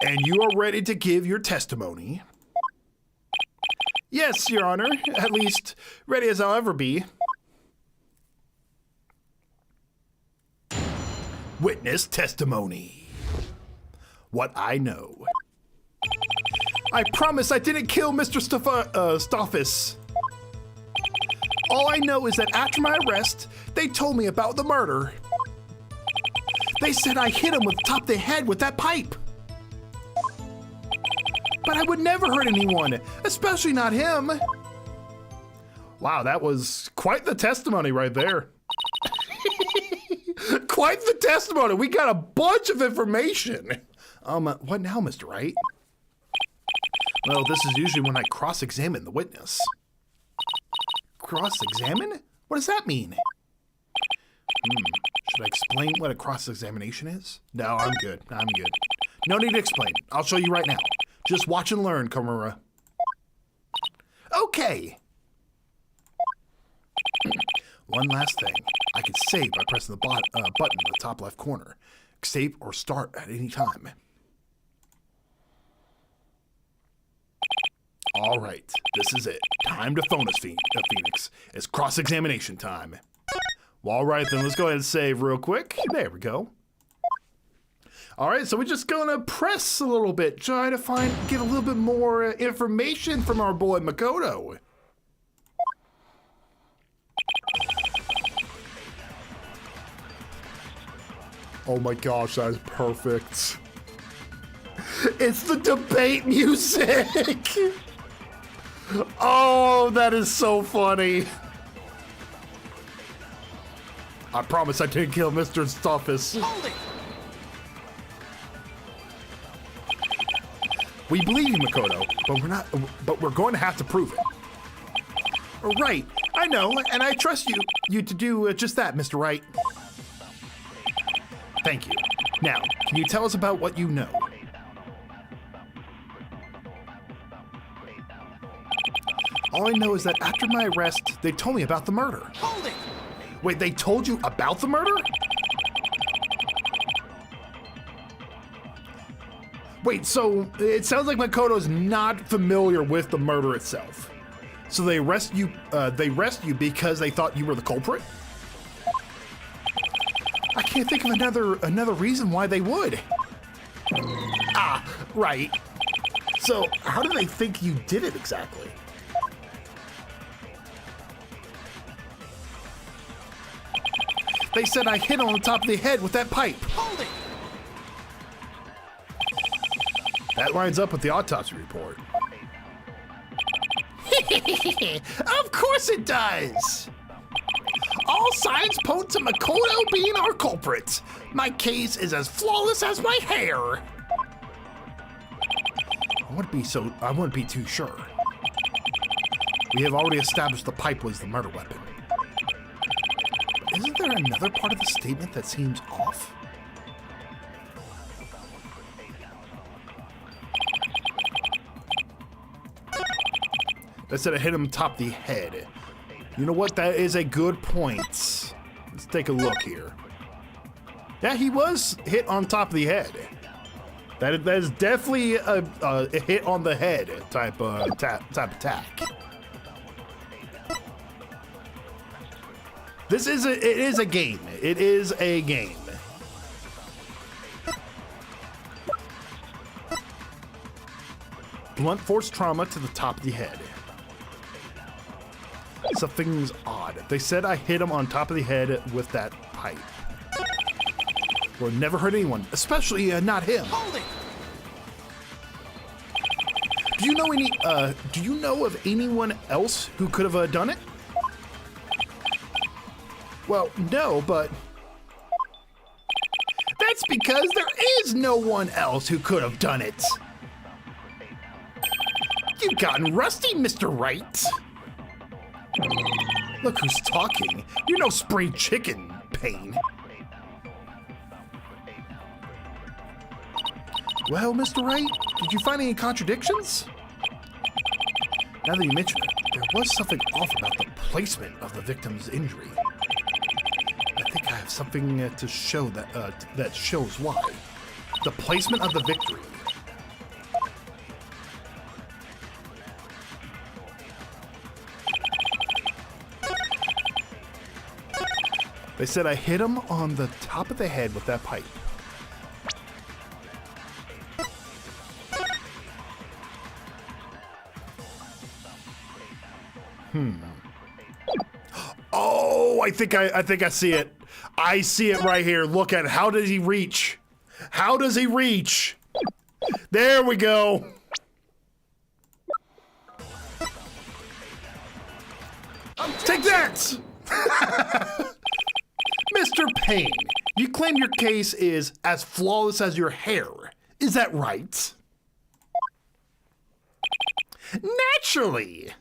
And you are ready to give your testimony?
Yes, Your Honor. At least ready as I'll ever be.
Witness testimony. What I know.
I promise I didn't kill Mr. Stoffis. All I know is that after my arrest, they told me about the murder. They said I hit him with the top of the head with that pipe. But I would never hurt anyone, especially not him. Wow, that was quite the testimony right there. Quite the testimony. We got a bunch of information. What now, Mr. Wright? Well, this is usually when I cross-examine the witness. Cross-examine? What does that mean? Should I explain what a cross-examination is? No, I'm good. I'm good. No need to explain. I'll show you right now. Just watch and learn, Komura. Okay. One last thing. I can save by pressing the button in the top left corner. Save or start at any time. All right, this is it. Time to phone us, Phoenix. It's cross-examination time. Well, all right, then let's go ahead and save real quick. There we go. All right, so we're just gonna press a little bit, try to get a little bit more information from our boy Makoto. Oh my gosh, that is perfect. It's the debate music. Oh, that is so funny. I promise I didn't kill Mr. Stoffis.
Hold it.
We believe you, Makoto, but we're going to have to prove it. Right, I know, and I trust you to do just that, Mr. Wright. Thank you. Now, can you tell us about what you know? All I know is that after my arrest, they told me about the murder.
Hold it.
Wait, they told you about the murder? Wait, so it sounds like Makoto's not familiar with the murder itself. So they arrest you because they thought you were the culprit? I can't think of another reason why they would. Ah, right. So how do they think you did it exactly? They said I hit him on the top of the head with that pipe.
Hold it.
That lines up with the autopsy report.
Of course it does. All signs point to Makoto being our culprit. My case is as flawless as my hair.
I wouldn't be too sure. We have already established the pipe was the murder weapon. Isn't there another part of the statement that seems off? They said I hit him top of the head. You know what? That is a good point. Let's take a look here. Yeah, he was hit on top of the head. That is definitely a hit on the head type attack. It is a game. It is a game. Blunt force trauma to the top of the head. Something's odd. They said I hit him on top of the head with that pipe. Or never hurt anyone, especially not him.
Hold it.
Do you know of anyone else who could have done it? Well, no, but
That's because there is no one else who could have done it. You've gotten rusty, Mr. Wright.
look who's talking. You're no spring chicken, Pain. Well, Mr. Wright, did you find any contradictions? Now that you mention it, there was something off about the placement of the victim's injury. I think I have something to show that shows why. The placement of the victory. They said I hit him on the top of the head with that pipe. Oh, I think I see it. I see it right here. Look at it. How does he reach? How does he reach? There we go. Take that! Mr. Payne, you claim your case is as flawless as your hair. Is that right? Naturally.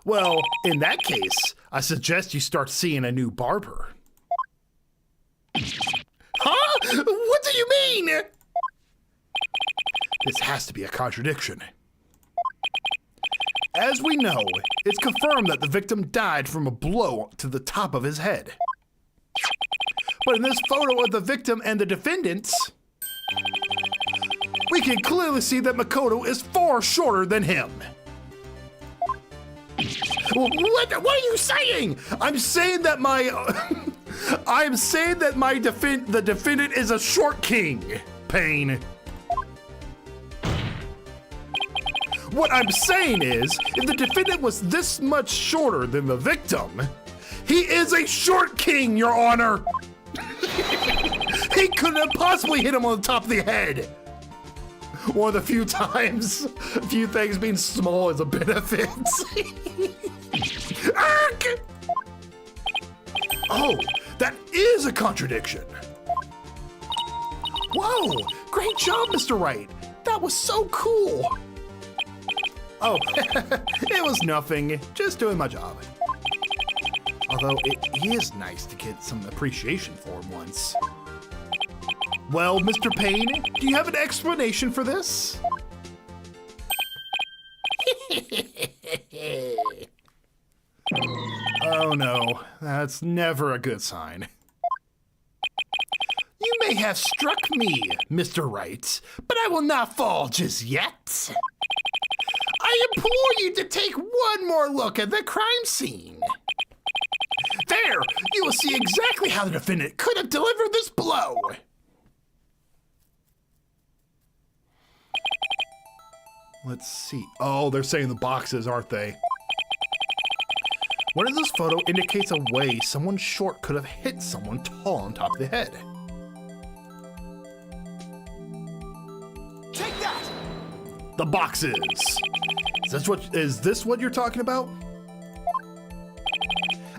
Well, in that case, I suggest you start seeing a new barber. Huh? What do you mean? This has to be a contradiction. As we know, it's confirmed that the victim died from a blow to the top of his head. But in this photo of the victim and the defendants, we can clearly see that Makoto is far shorter than him. What are you saying? I'm saying that the defendant is a short king, Payne. What I'm saying is, if the defendant was this much shorter than the victim, he is a short king, Your Honor. He couldn't have possibly hit him on the top of the head. One of the few times, a few things being small is a benefit. Oh, that is a contradiction. Whoa, great job, Mr. Wright. That was so cool. Oh, it was nothing. Just doing my job. Although it is nice to get some appreciation for him once. Well, Mr. Payne, do you have an explanation for this? Oh no, that's never a good sign. You may have struck me, Mr. Wright, but I will not fall just yet. I implore you to take one more look at the crime scene. There, you will see exactly how the defendant could have delivered this blow. Let's see. Oh, they're saying the boxes, aren't they? What in this photo indicates a way someone short could have hit someone tall on top of the head? Take that! The boxes. Is this what you're talking about?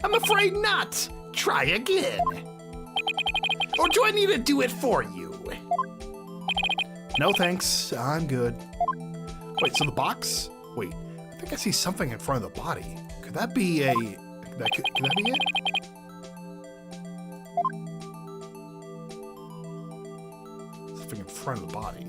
I'm afraid not. Try again. Or do I need to do it for you? No thanks, I'm good. Wait, so the box? Wait, I think I see something in front of the body. Could that be a... Could that be it? Something in front of the body.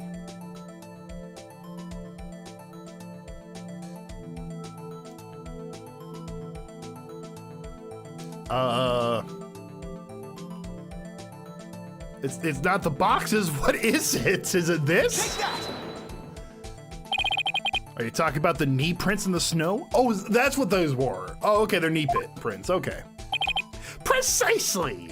It's not the boxes. What is it? Is it this? Take that! Are you talking about the knee prints in the snow? Oh, that's what those were. Oh, okay, they're knee prints. Okay. Precisely.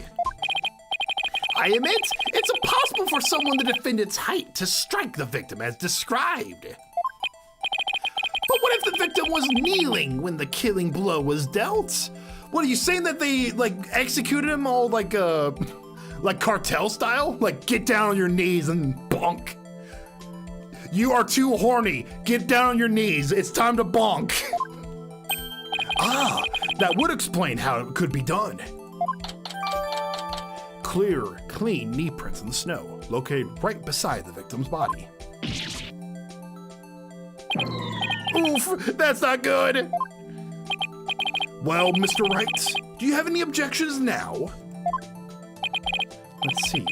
I admit, it's impossible for someone the defendant's height to strike the victim as described. But what if the victim was kneeling when the killing blow was dealt? What are you saying, that they executed him all like cartel style? Like, get down on your knees and bonk. You are too horny. Get down on your knees. It's time to bonk. Ah, that would explain how it could be done. Clear, clean knee prints in the snow, located right beside the victim's body. Oof, that's not good. Well, Mr. Wright, do you have any objections now? Let's see.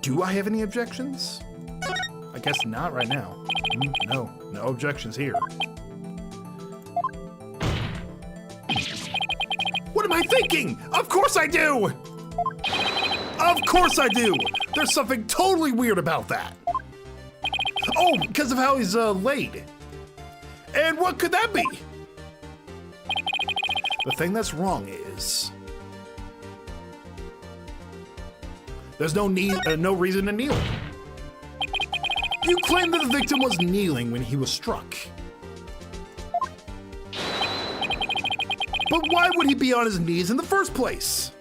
Do I have any objections? I guess not right now. No objections here.
What am I thinking? Of course I do! Of course I do! There's something totally weird about that. Oh, because of how he's laid. And what could that be? The thing that's wrong is there's no reason to kneel. You claim that the victim was kneeling when he was struck. But why would he be on his knees in the first place?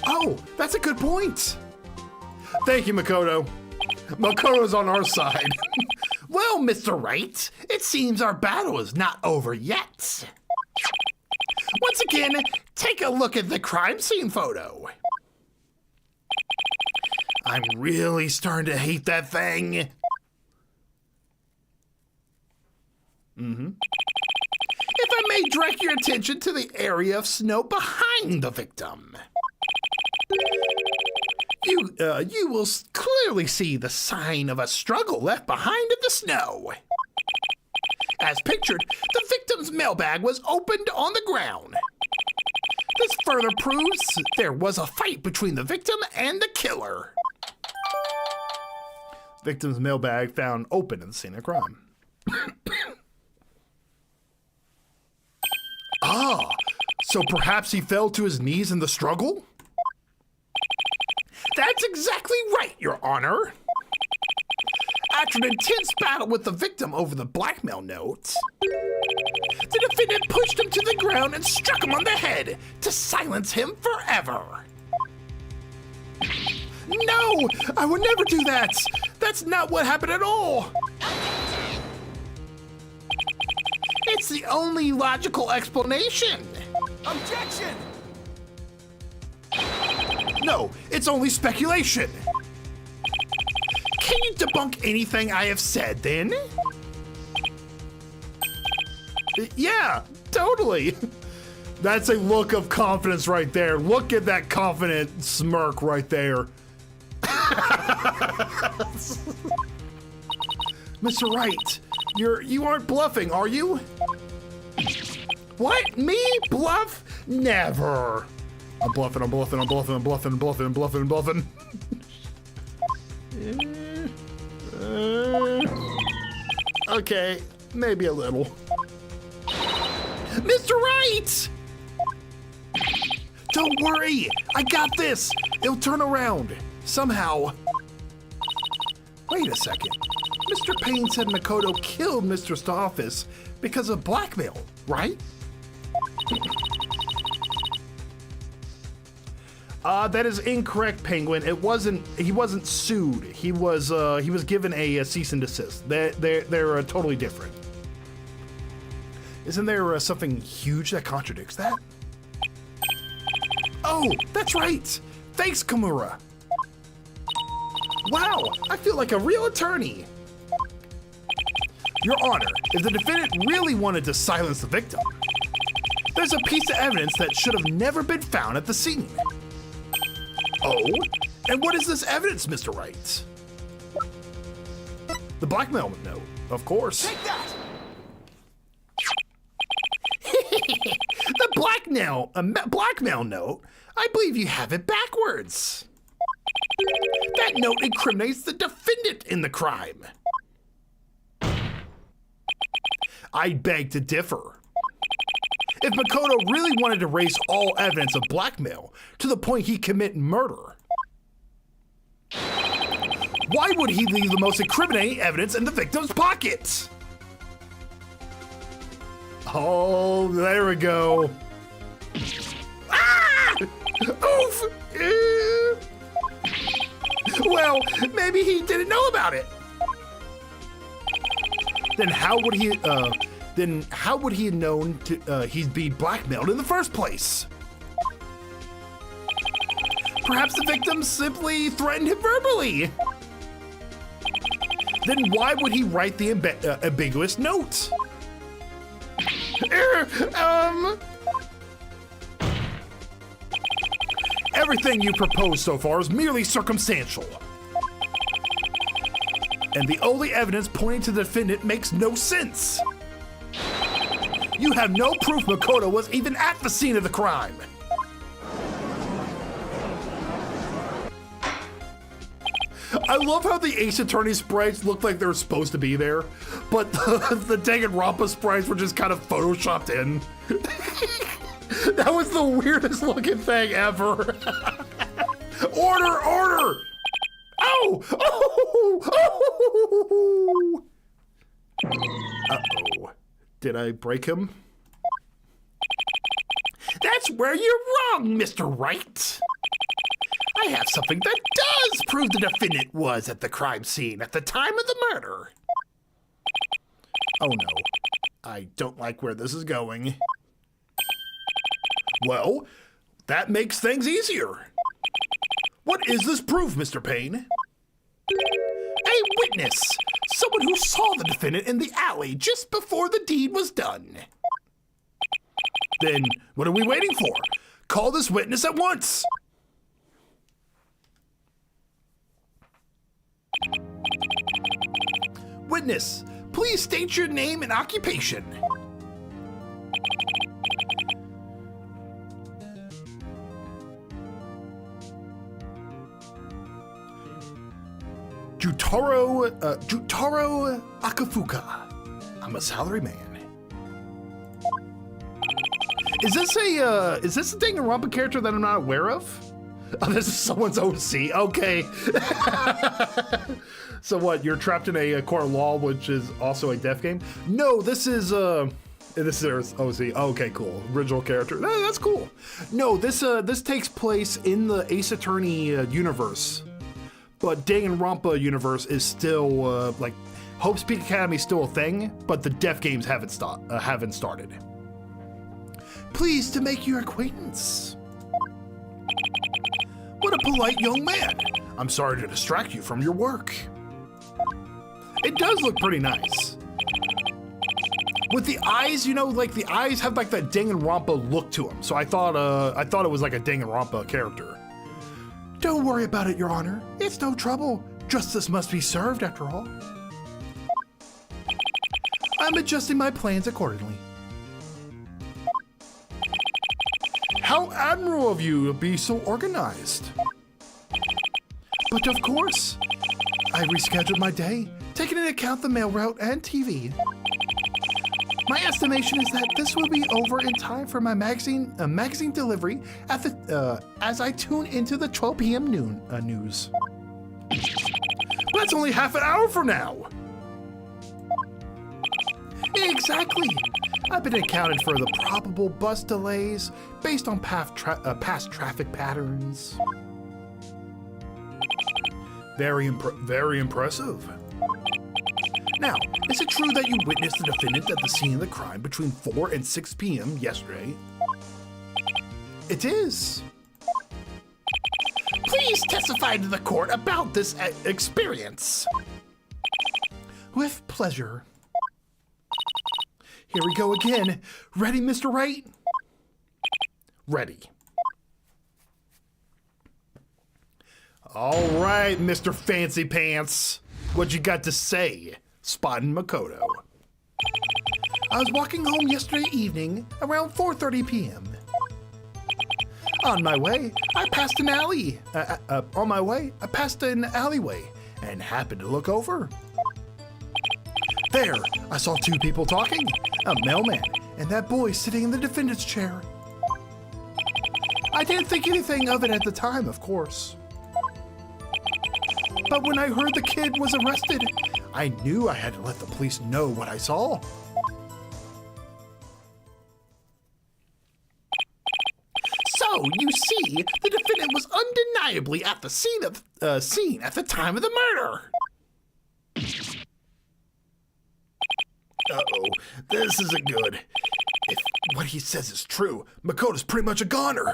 Oh, that's a good point. Thank you, Makoto. Makoto's on our side. Well, Mr. Wright, it seems our battle is not over yet. Once again, take a look at the crime scene photo. I'm really starting to hate that thing. If I may direct your attention to the area of snow behind the victim. You will clearly see the sign of a struggle left behind in the snow. As pictured, the victim's mailbag was opened on the ground. This further proves there was a fight between the victim and the killer.
Victim's mailbag found open at the scene of crime.
So perhaps he fell to his knees in the struggle? That's exactly right, Your Honor. After an intense battle with the victim over the blackmail note, the defendant pushed him to the ground and struck him on the head to silence him forever. No, I would never do that. That's not what happened at all. It's the only logical explanation.
Objection!
No, it's only speculation. Can you debunk anything I have said, then?
Yeah, totally. That's a look of confidence right there. Look at that confident smirk right there.
Mr. Wright, you aren't bluffing, are you? What? Me? Bluff? Never.
I'm bluffing, I'm bluffing, I'm bluffing, I'm bluffing, I'm bluffing, I'm bluffing, I'm bluffing. Okay, maybe a little.
Mr. Wright! Don't worry, I got this. It'll turn around, somehow. Wait a second. Mr. Payne said Makoto killed Mr. Staufis because of blackmail, right?
That is incorrect, Penguin. He wasn't sued. He was given a cease and desist. They're totally different. Isn't there something huge that contradicts that?
Oh, that's right. Thanks, Kimura. Wow, I feel like a real attorney.
Your Honor, if the defendant really wanted to silence the victim,
There's a piece of evidence that should have never been found at the scene. Oh? And what is this evidence, Mr. Wright?
the blackmail note, of course.
Take that!
The blackmail note? I believe you have it backwards. That note incriminates the defendant in the crime. I beg to differ. If Makoto really wanted to erase all evidence of blackmail to the point he commit murder, why would he leave the most incriminating evidence in the victim's pockets?
Oh, there we go.
Ah! Oof! Well, maybe he didn't know about it. Then how would he have known he'd be blackmailed in the first place? Perhaps the victim simply threatened him verbally. Then why would he write the ambiguous note? Everything you propose so far is merely circumstantial. And the only evidence pointing to the defendant makes no sense. You have no proof Makoto was even at the scene of the crime. I love how the Ace Attorney sprites looked like they were supposed to be there, but the Danganronpa sprites were just kind of photoshopped in. That was the weirdest looking thing ever. Order, order! Oh! Oh! Uh-oh. Did I break him? That's where you're wrong, Mr. Wright. I have something that does prove the defendant was at the crime scene at the time of the murder. Oh no, I don't like where this is going. Well, that makes things easier. What is this proof, Mr. Payne? A witness, someone who saw the defendant in the alley just before the deed was done. Then what are we waiting for? Call this witness at once. Witness, please state your name and occupation. Jutaro Akafuka. I'm a salaryman. Is this a Danganronpa character that I'm not aware of? Oh, this is someone's OC. Okay. So what? You're trapped in a court of law, which is also a death game? No, this is OC. Okay, cool. Original character. That's cool. No, this takes place in the Ace Attorney universe, but Danganronpa universe is still like Hope's Peak Academy is still a thing, but the death games haven't started. Pleased to make your acquaintance. What a polite young man. I'm sorry to distract you from your work. It does look pretty nice. With the eyes, you know, like the eyes have like that Danganronpa look to them. So I thought it was like a Danganronpa character. Don't worry about it, Your Honor. It's no trouble. Justice must be served after all. I'm adjusting my plans accordingly. How admirable of you to be so organized. But of course, I rescheduled my day, taking into account the mail route and TV. My estimation is that this will be over in time for my magazine delivery at the as I tune into the 12 p.m. news. That's only half an hour from now. Exactly. I've been accounted for the probable bus delays based on past traffic patterns. Very impressive. Now, is it true that you witnessed the defendant at the scene of the crime between 4 and 6 p.m. yesterday? It is. Please testify to the court about this experience. With pleasure. Here we go again. Ready, Mr. Wright? Ready. All right, Mr. Fancy Pants. What you got to say, spotting Makoto? I was walking home yesterday evening around 4:30 p.m. On my way, I passed an alleyway and happened to look over. There, I saw two people talking, a mailman and that boy sitting in the defendant's chair. I didn't think anything of it at the time, of course. But when I heard the kid was arrested, I knew I had to let the police know what I saw. So, you see, the defendant was undeniably at the scene at the time of the murder. Uh-oh, this isn't good. If what he says is true, Makoto's pretty much a goner.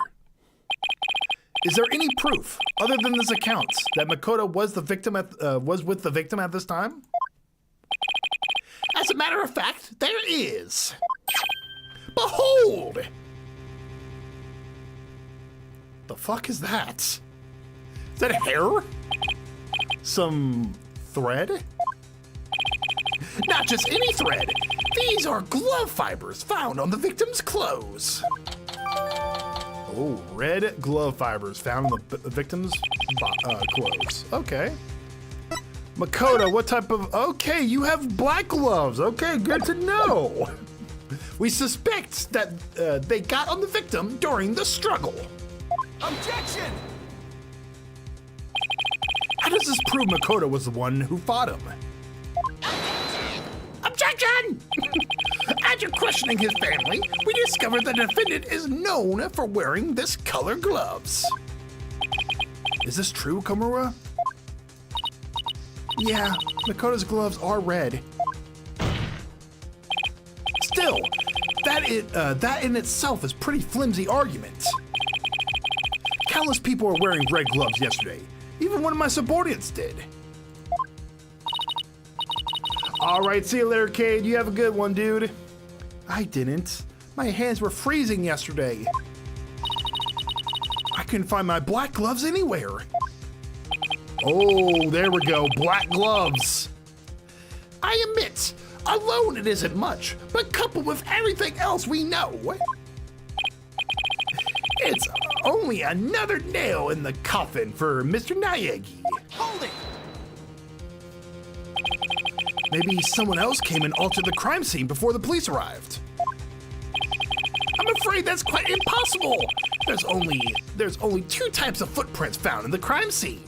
Is there any proof, other than this account, that Makoto was with the victim at this time? As a matter of fact, there is. Behold! The fuck is that? Is that hair? Some thread? not just any thread. These are glove fibers found on the victim's clothes.
Oh, red glove fibers found in the victim's clothes. Okay. Makoto, what type of... Okay, you have black gloves. Okay, good to know.
We suspect that they got on the victim during the struggle.
Objection!
How does this prove Makoto was the one who fought him? Objection! After questioning his family, we discovered the defendant is known for wearing this color gloves.
Is this true, Komura? Yeah, Makoto's gloves are red.
Still, that in itself is pretty flimsy argument.
Countless people were wearing red gloves yesterday. Even one of my subordinates did. All right, see you later, Cade. You have a good one, dude. I didn't. My hands were freezing yesterday. I couldn't find my black gloves anywhere. Oh, there we go. Black gloves.
I admit, alone it isn't much, but coupled with everything else we know, it's only another nail in the coffin for Mr. Naegi.
Hold it!
Maybe someone else came and altered the crime scene before the police arrived.
I'm afraid that's quite impossible. There's only two types of footprints found in the crime scene.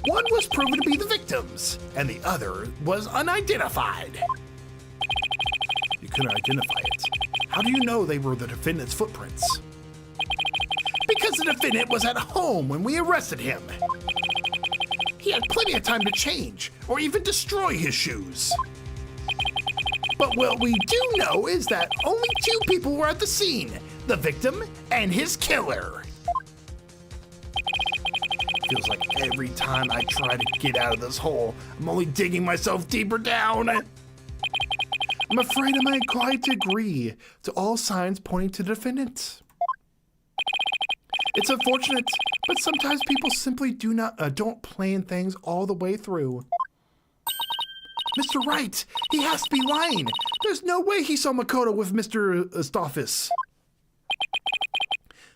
One was proven to be the victim's, and the other was unidentified.
You couldn't identify it. How do you know they were the defendant's footprints?
Because the defendant was at home when we arrested him. He had plenty of time to change, or even destroy his shoes. But what we do know is that only two people were at the scene, the victim and his killer.
Feels like every time I try to get out of this hole, I'm only digging myself deeper down. I'm afraid I might quite agree to all signs pointing to the defendant. It's unfortunate, but sometimes people simply don't plan things all the way through. Mr. Wright, he has to be lying. There's no way he saw Makoto with Mr. Stoffis.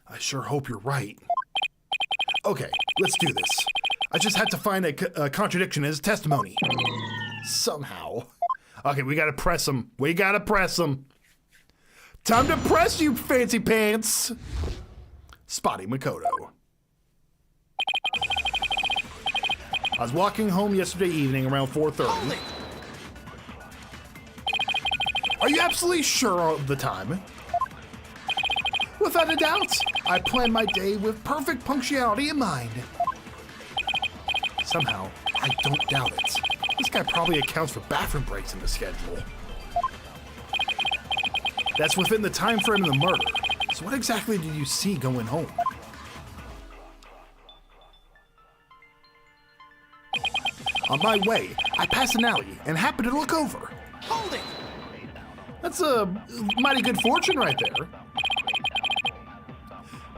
I sure hope you're right. Okay, let's do this. I just had to find a contradiction in his testimony. Somehow. Okay, we gotta press him. We gotta press him. Time to press, you fancy pants. Spotty Makoto. I was walking home yesterday evening around 4:30. Are you absolutely sure of the time? Without a doubt, I planned my day with perfect punctuality in mind. Somehow, I don't doubt it. This guy probably accounts for bathroom breaks in the schedule. That's within the time frame of the murder. So what exactly did you see going home? On my way, I passed an alley and happened to look over.
Hold it!
That's a mighty good fortune right there.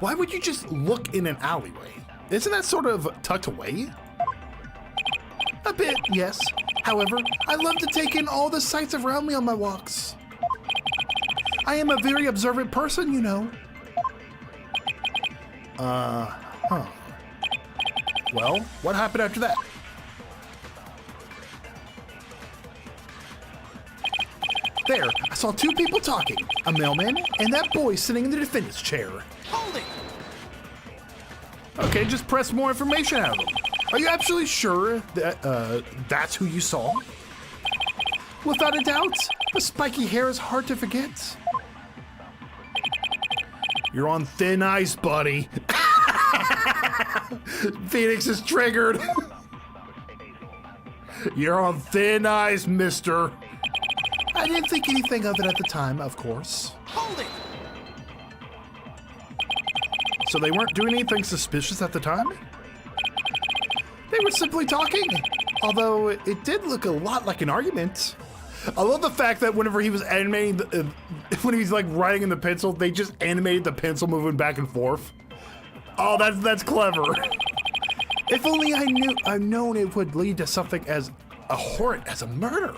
Why would you just look in an alleyway? Isn't that sort of tucked away? A bit, yes. However, I love to take in all the sights around me on my walks. I am a very observant person, you know. Well, what happened after that? There, I saw two people talking, a mailman and that boy sitting in the defendant's chair.
Hold it!
Okay, just press more information out of them. Are you absolutely sure that that's who you saw? Without a doubt, the spiky hair is hard to forget. You're on thin ice, buddy. Phoenix is triggered. You're on thin ice, mister. I didn't think anything of it at the time, of course.
Hold it!
So they weren't doing anything suspicious at the time? They were simply talking, although it did look a lot like an argument. I love the fact that whenever he was animating, when he was like writing in the pencil, they just animated the pencil moving back and forth. Oh, that's clever. If only I'd known it would lead to something as a hornet as a murder.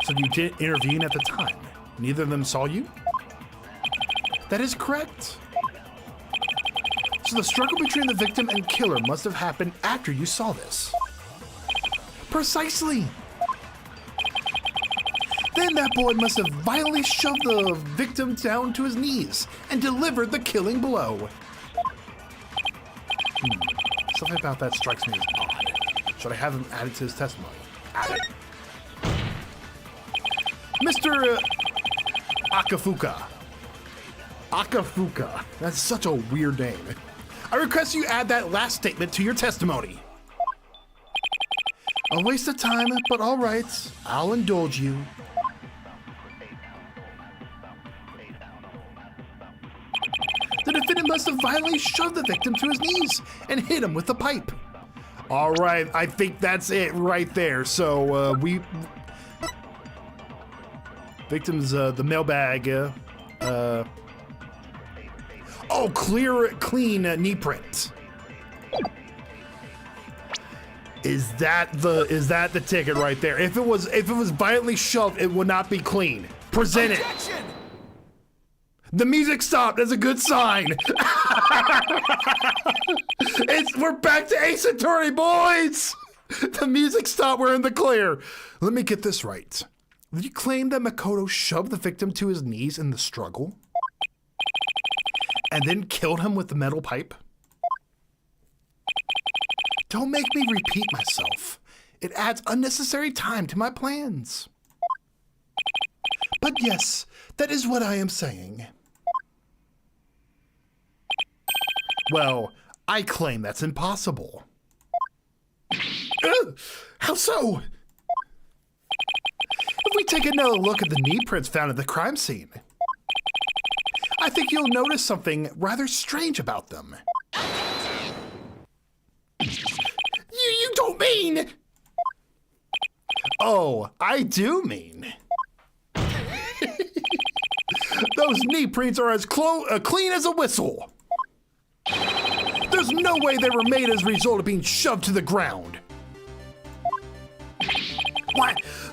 So you didn't intervene at the time. Neither of them saw you? That is correct. So the struggle between the victim and killer must have happened after you saw this. Precisely. Then that boy must have violently shoved the victim down to his knees and delivered the killing blow. Something about that strikes me as odd. Should I have him added to his testimony? Added. Mr. Akafuka. Akafuka. That's such a weird name. I request you add that last statement to your testimony. A waste of time, but all right. I'll indulge you. The defendant must have violently shoved the victim to his knees and hit him with the pipe. All right, I think that's it right there. So victim's the mailbag. Oh, clean knee print. Is that the ticket right there? If it was violently shoved, it would not be clean. Present it.
Objection!
The music stopped. That's a good sign. We're back to Ace Attorney, boys. The music stopped. We're in the clear. Let me get this right. Did you claim that Makoto shoved the victim to his knees in the struggle and then killed him with the metal pipe? Don't make me repeat myself. It adds unnecessary time to my plans. But yes, that is what I am saying. Well, I claim that's impossible. How so? If we take another look at the knee prints found at the crime scene, I think you'll notice something rather strange about them. You don't mean... Oh, I do mean... Those knee prints are as clean as a whistle. There's no way they were made as a result of being shoved to the ground.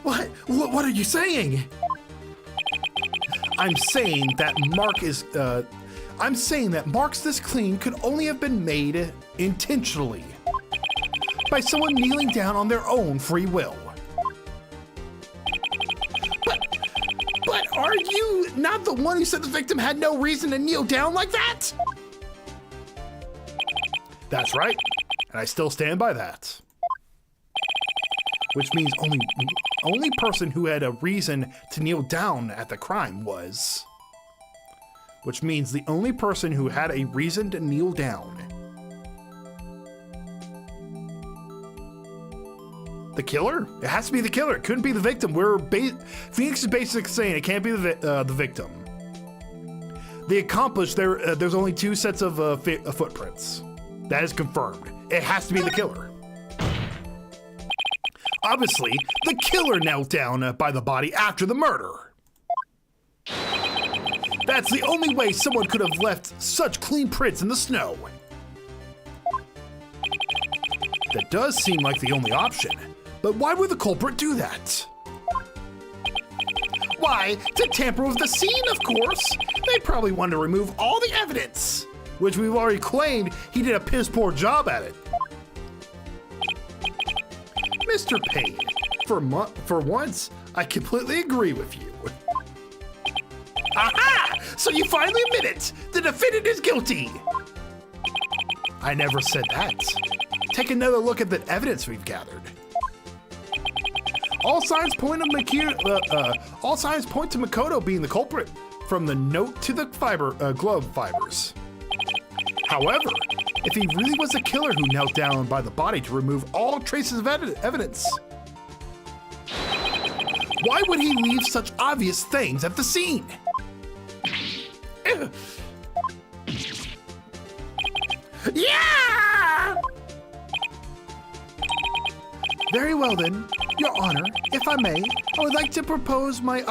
What are you saying? I'm saying that marks this clean could only have been made intentionally by someone kneeling down on their own free will. But are you not the one who said the victim had no reason to kneel down like that? That's right, and I still stand by that. Which means only person who had a reason to kneel down at the crime was. Which means the only person who had a reason to kneel down. The killer? It has to be the killer. It couldn't be the victim. Phoenix is basically saying it can't be the victim. The accomplice, there's only 2 sets of footprints. That is confirmed. It has to be the killer. Obviously, the killer knelt down by the body after the murder. That's the only way someone could have left such clean prints in the snow. That does seem like the only option, but why would the culprit do that? Why, to tamper with the scene, of course. They probably wanted to remove all the evidence, which we've already claimed he did a piss poor job at it. Mr. Payne, for once, I completely agree with you. Aha! So you finally admit it! The defendant is guilty! I never said that. Take another look at the evidence we've gathered. All signs point to Makoto being the culprit, from the note to the glove fibers. However, if he really was a killer who knelt down by the body to remove all traces of evidence, why would he leave such obvious things at the scene? Yeah! Very well then, Your Honor, if I may, I would like to propose my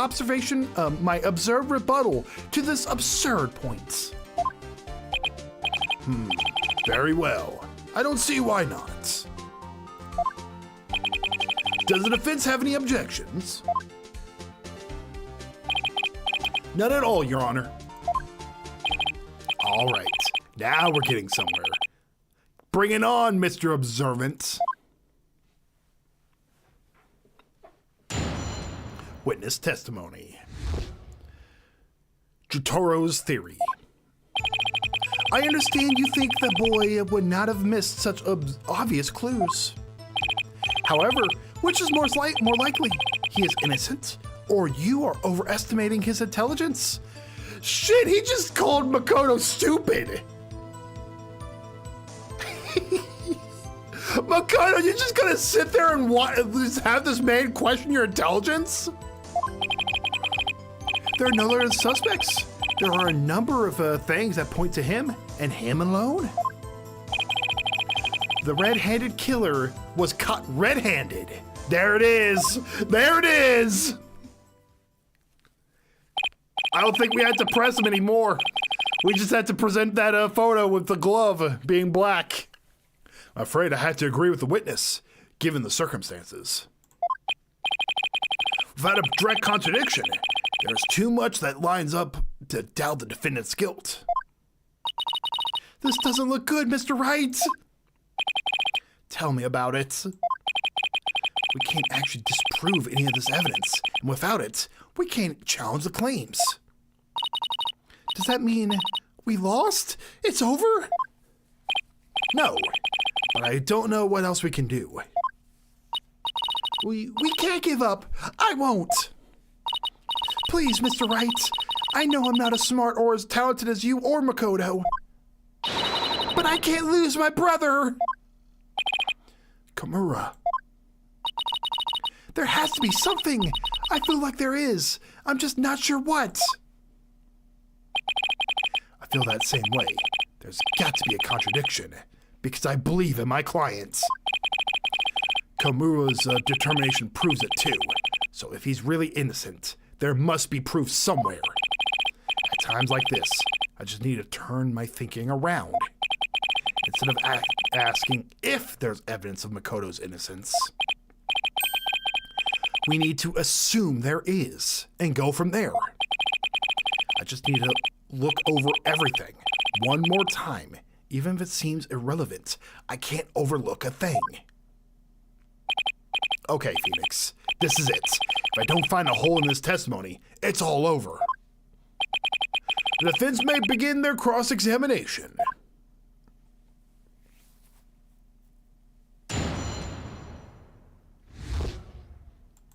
my observed rebuttal to this absurd point. Very well. I don't see why not.
Does the defense have any objections? None at all, Your Honor. All right, now we're getting somewhere. Bring it on, Mr. Observant. Witness testimony. Jotoro's theory. I understand you think the boy would not have missed such obvious clues. However, which is more likely? He is innocent, or you are overestimating his intelligence? Shit, he just called Makoto stupid. Makoto, you're just gonna sit there and just have this man question your intelligence? There are no other suspects. There are a number of things that point to him, and him alone. The red-handed killer was caught red-handed. There it is. There it is. I don't think we had to press him anymore. We just had to present that photo with the glove being black. I'm afraid I had to agree with the witness, given the circumstances. Without a direct contradiction, there's too much that lines up to doubt the defendant's guilt. This doesn't look good, Mr. Wright. Tell me about it. We can't actually disprove any of this evidence, and without it, we can't challenge the claims. Does that mean we lost? It's over? No, but I don't know what else we can do. We can't give up. I won't. Please, Mr. Wright. I know I'm not as smart or as talented as you or Makoto, but I can't lose my brother. Kimura. There has to be something. I feel like there is. I'm just not sure what. I feel that same way. There's got to be a contradiction, because I believe in my clients. Komura's determination proves it too. So if he's really innocent, there must be proof somewhere. At times like this, I just need to turn my thinking around. Instead of asking if there's evidence of Makoto's innocence, we need to assume there is and go from there. I just need to look over everything one more time. Even if it seems irrelevant, I can't overlook a thing. Okay, Phoenix, this is it. If I don't find a hole in this testimony, it's all over. The defense may begin their cross-examination.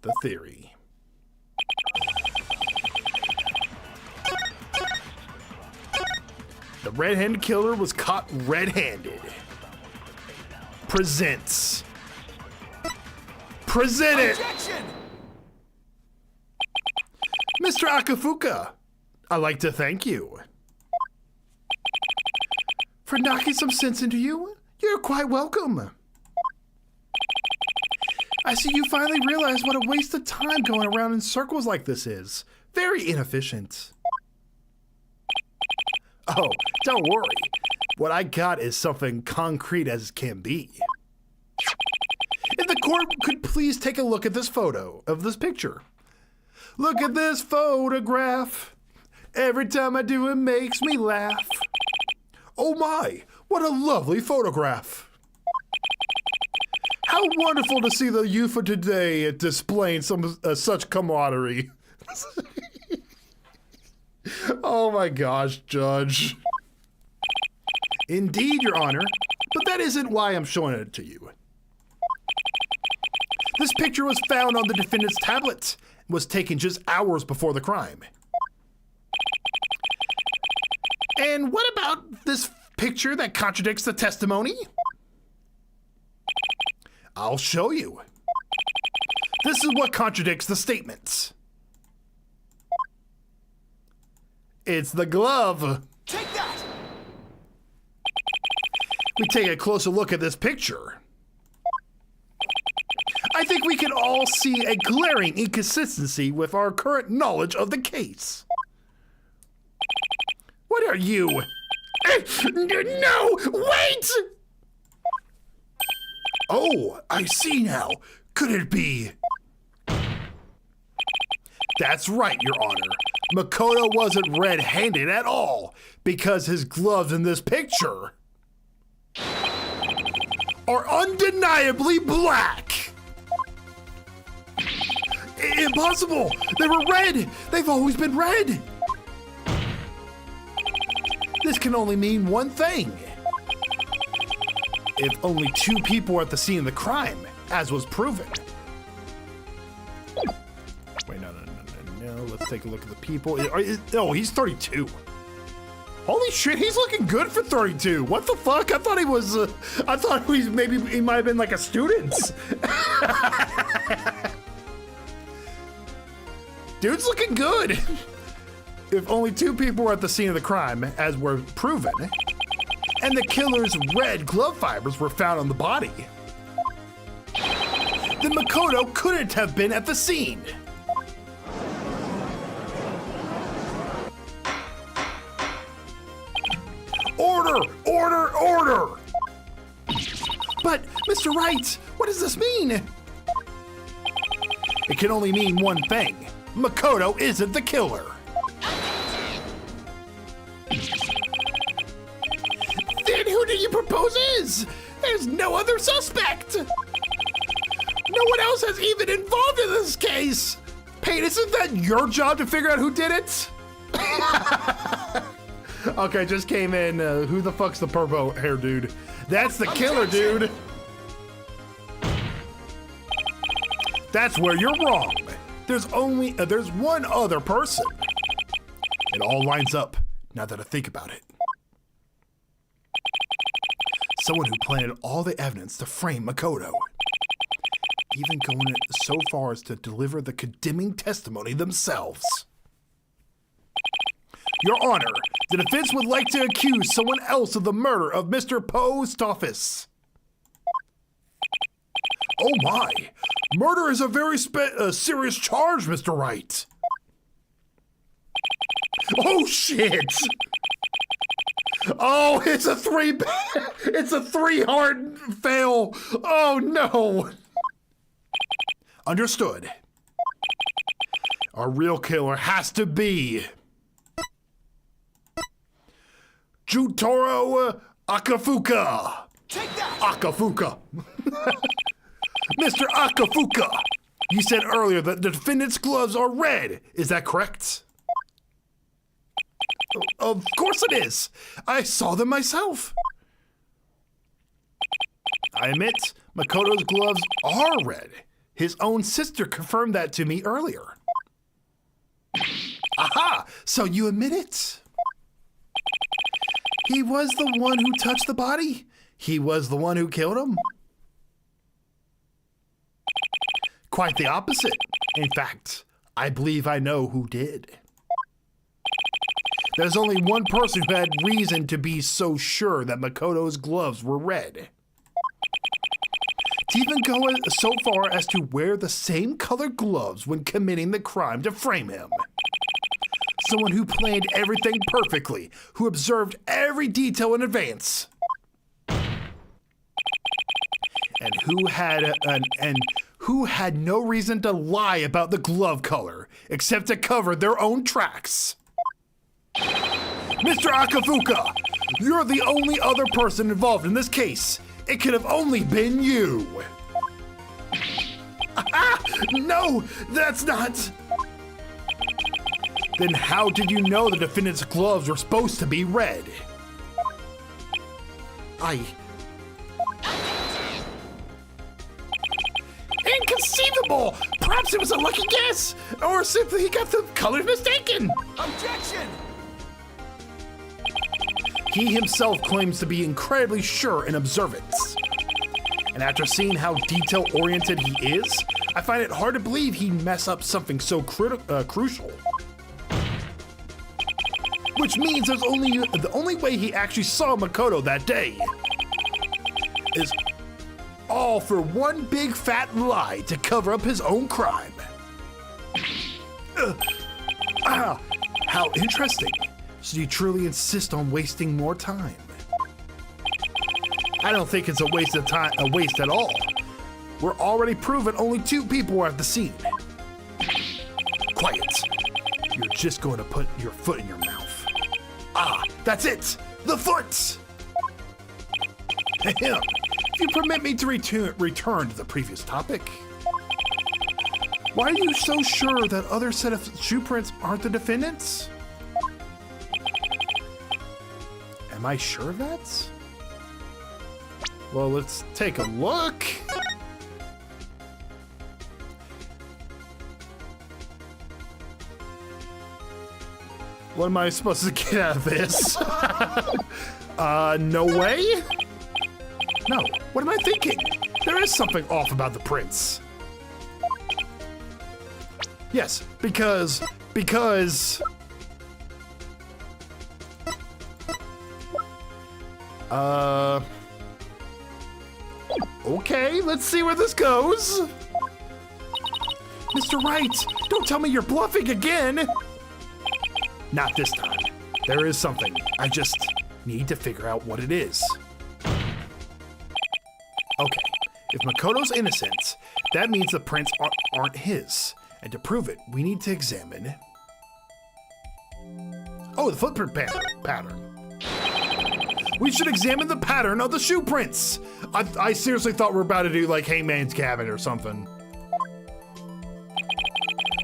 The theory. The red-handed killer was caught red-handed. Presents. Present it!
Objection!
Mr. Akafuka, I'd like to thank you. For knocking some sense into you, you're quite welcome. I see you finally realize what a waste of time going around in circles like this is. Very inefficient. Oh, don't worry. What I got is something concrete as can be. If the court could please take a look at this photo of this picture. Look at this photograph. Every time I do it makes me laugh. Oh my, what a lovely photograph. How wonderful to see the youth of today displaying such camaraderie. Oh my gosh, Judge. Indeed, Your Honor, but that isn't why I'm showing it to you. This picture was found on the defendant's tablet and was taken just hours before the crime. And what about this picture that contradicts the testimony? I'll show you. This is what contradicts the statements. It's the glove.
Take that!
We take a closer look at this picture. I think we can all see a glaring inconsistency with our current knowledge of the case. What are you? No, wait! Oh, I see now. Could it be? That's right, Your Honor. Makoto wasn't red-handed at all because his gloves in this picture are undeniably black. Impossible! They were red! They've always been red! This can only mean one thing. If only 2 people were at the scene of the crime, as was proven. Wait, no. Let's take a look at the people. Oh, he's 32. Holy shit, he's looking good for 32. What the fuck? I thought he was, maybe he might have been like a student. Dude's looking good. If only 2 people were at the scene of the crime, as were proven, and the killer's red glove fibers were found on the body, then Makoto couldn't have been at the scene. Order! But, Mr. Wright, what does this mean? It can only mean one thing. Makoto isn't the killer. Then who do you propose is? There's no other suspect. No one else has even involved in this case. Payne, isn't that your job to figure out who did it? Okay, just came in. Who the fuck's the purple hair dude? That's the killer, dude. That's where you're wrong. There's one other person. It all lines up now that I think about it. Someone who planted all the evidence to frame Makoto, even going so far as to deliver the condemning testimony themselves. Your Honor, the defense would like to accuse someone else of the murder of Mr. Post Office. Oh my, murder is a very serious charge, Mr. Wright. Oh shit. Oh, it's a 3 hard fail. Oh no. Understood. Our real killer has to be Jutaro Akafuka.
Take that!
Akafuka. Mr. Akafuka, you said earlier that the defendant's gloves are red. Is that correct? Of course it is. I saw them myself. I admit, Makoto's gloves are red. His own sister confirmed that to me earlier. Aha! So you admit it? He was the one who touched the body? He was the one who killed him? Quite the opposite. In fact, I believe I know who did. There's only one person who had reason to be so sure that Makoto's gloves were red. To even go so far as to wear the same colored gloves when committing the crime to frame him. Someone who planned everything perfectly, who observed every detail in advance, and who had no reason to lie about the glove color except to cover their own tracks. Mr. Akafuka, you're the only other person involved in this case. It could have only been you. No, that's not. Then how did you know the defendant's gloves were supposed to be red? Inconceivable! Perhaps it was a lucky guess, or simply he got the colors mistaken.
Objection!
He himself claims to be incredibly sure and observant. And after seeing how detail-oriented he is, I find it hard to believe he'd mess up something so crucial. Which means the only way he actually saw Makoto that day is all for one big fat lie to cover up his own crime. How interesting. So you truly insist on wasting more time? I don't think it's a waste of time, a waste at all. We're already proven only 2 people were at the scene. Quiet. You're just going to put your foot in your mouth. Ah, that's it! The foot! Ahem. If you permit me to return to the previous topic. Why are you so sure that other set of shoe prints aren't the defendants? Am I sure of that?
Well, let's take a look. What am I supposed to get out of this? No way?
No, what am I thinking? There is something off about the prints. Yes, because...
Okay, let's see where this goes.
Mr. Wright, don't tell me you're bluffing again! Not this time. There is something. I just need to figure out what it is. Okay, if Makoto's innocent, that means the prints aren't his. And to prove it, we need to examine... Oh, the footprint pattern. We should examine the pattern of the shoe prints.
I seriously thought we were about to do like Hangman's Cabin or something.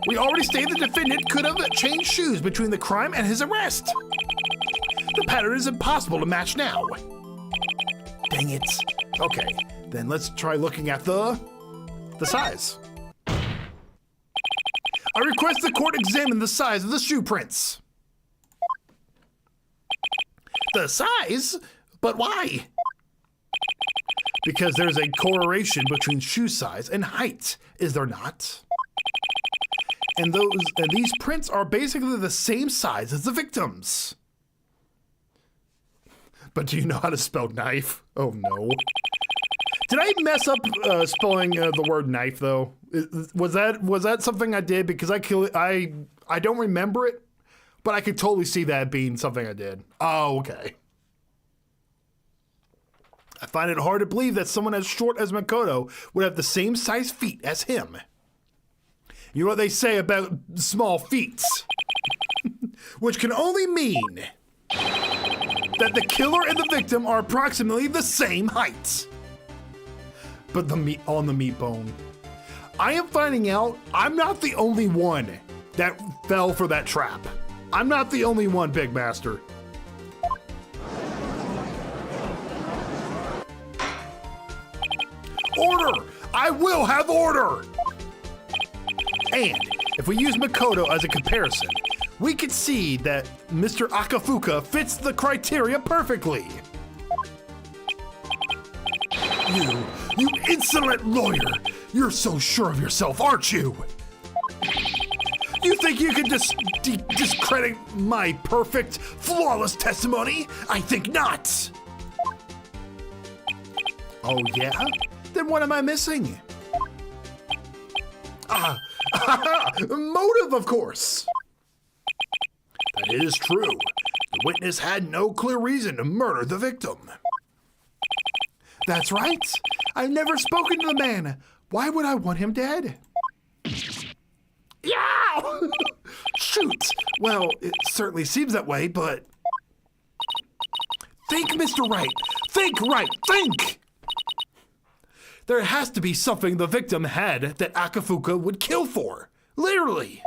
We already stated the defendant could have changed shoes between the crime and his arrest. The pattern is impossible to match now. Dang it. Okay, then let's try looking at the size. I request the court examine the size of the shoe prints. The size? But why? Because there's a correlation between shoe size and height, is there not? And these prints are basically the same size as the victims.
But do you know how to spell knife? Oh no.
Did I mess up
Spelling the word knife though? Was that something I did? Because I don't remember it, but I could totally see that being something I did.
Oh, okay. I find it hard to believe that someone as short as Makoto would have the same size feet as him. You know what they say about small feet? Which can only mean that the killer and the victim are approximately the same height.
But the meat on the meat bone.
I am finding out I'm not the only one that fell for that trap. I'm not the only one, Big Master. Order! I will have order! And if we use Makoto as a comparison, we can see that Mr. Akafuka fits the criteria perfectly. You insolent lawyer! You're so sure of yourself, aren't you? You think you can discredit my perfect, flawless testimony? I think not! Oh yeah? Then what am I missing? Motive, of course! That is true. The witness had no clear reason to murder the victim. That's right. I've never spoken to the man. Why would I want him dead? Yeah! Shoot! Well, it certainly seems that way, but... Think, Mr. Wright! Think, Wright! Think! There has to be something the victim had that Akafuka would kill for. Literally.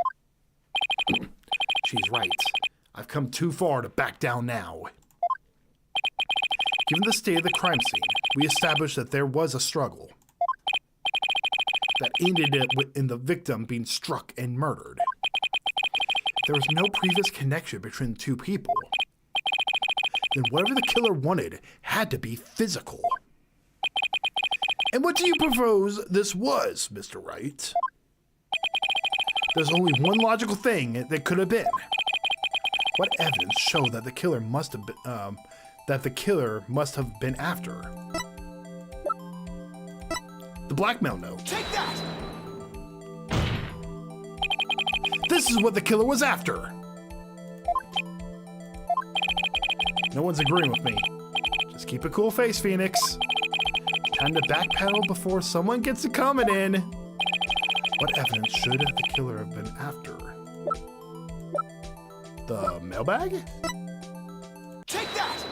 She's right. I've come too far to back down now. Given the state of the crime scene, we established that there was a struggle that ended in the victim being struck and murdered. There was no previous connection between the two people. Then whatever the killer wanted had to be physical. And what do you propose this was, Mr. Wright? There's only one logical thing that could have been. What evidence show that the killer must have been after? The blackmail note.
Take that!
This is what the killer was after. No one's agreeing with me. Just keep a cool face, Phoenix.
Time to backpedal before someone gets it coming in. What evidence should the killer have been after? The mailbag?
Take that!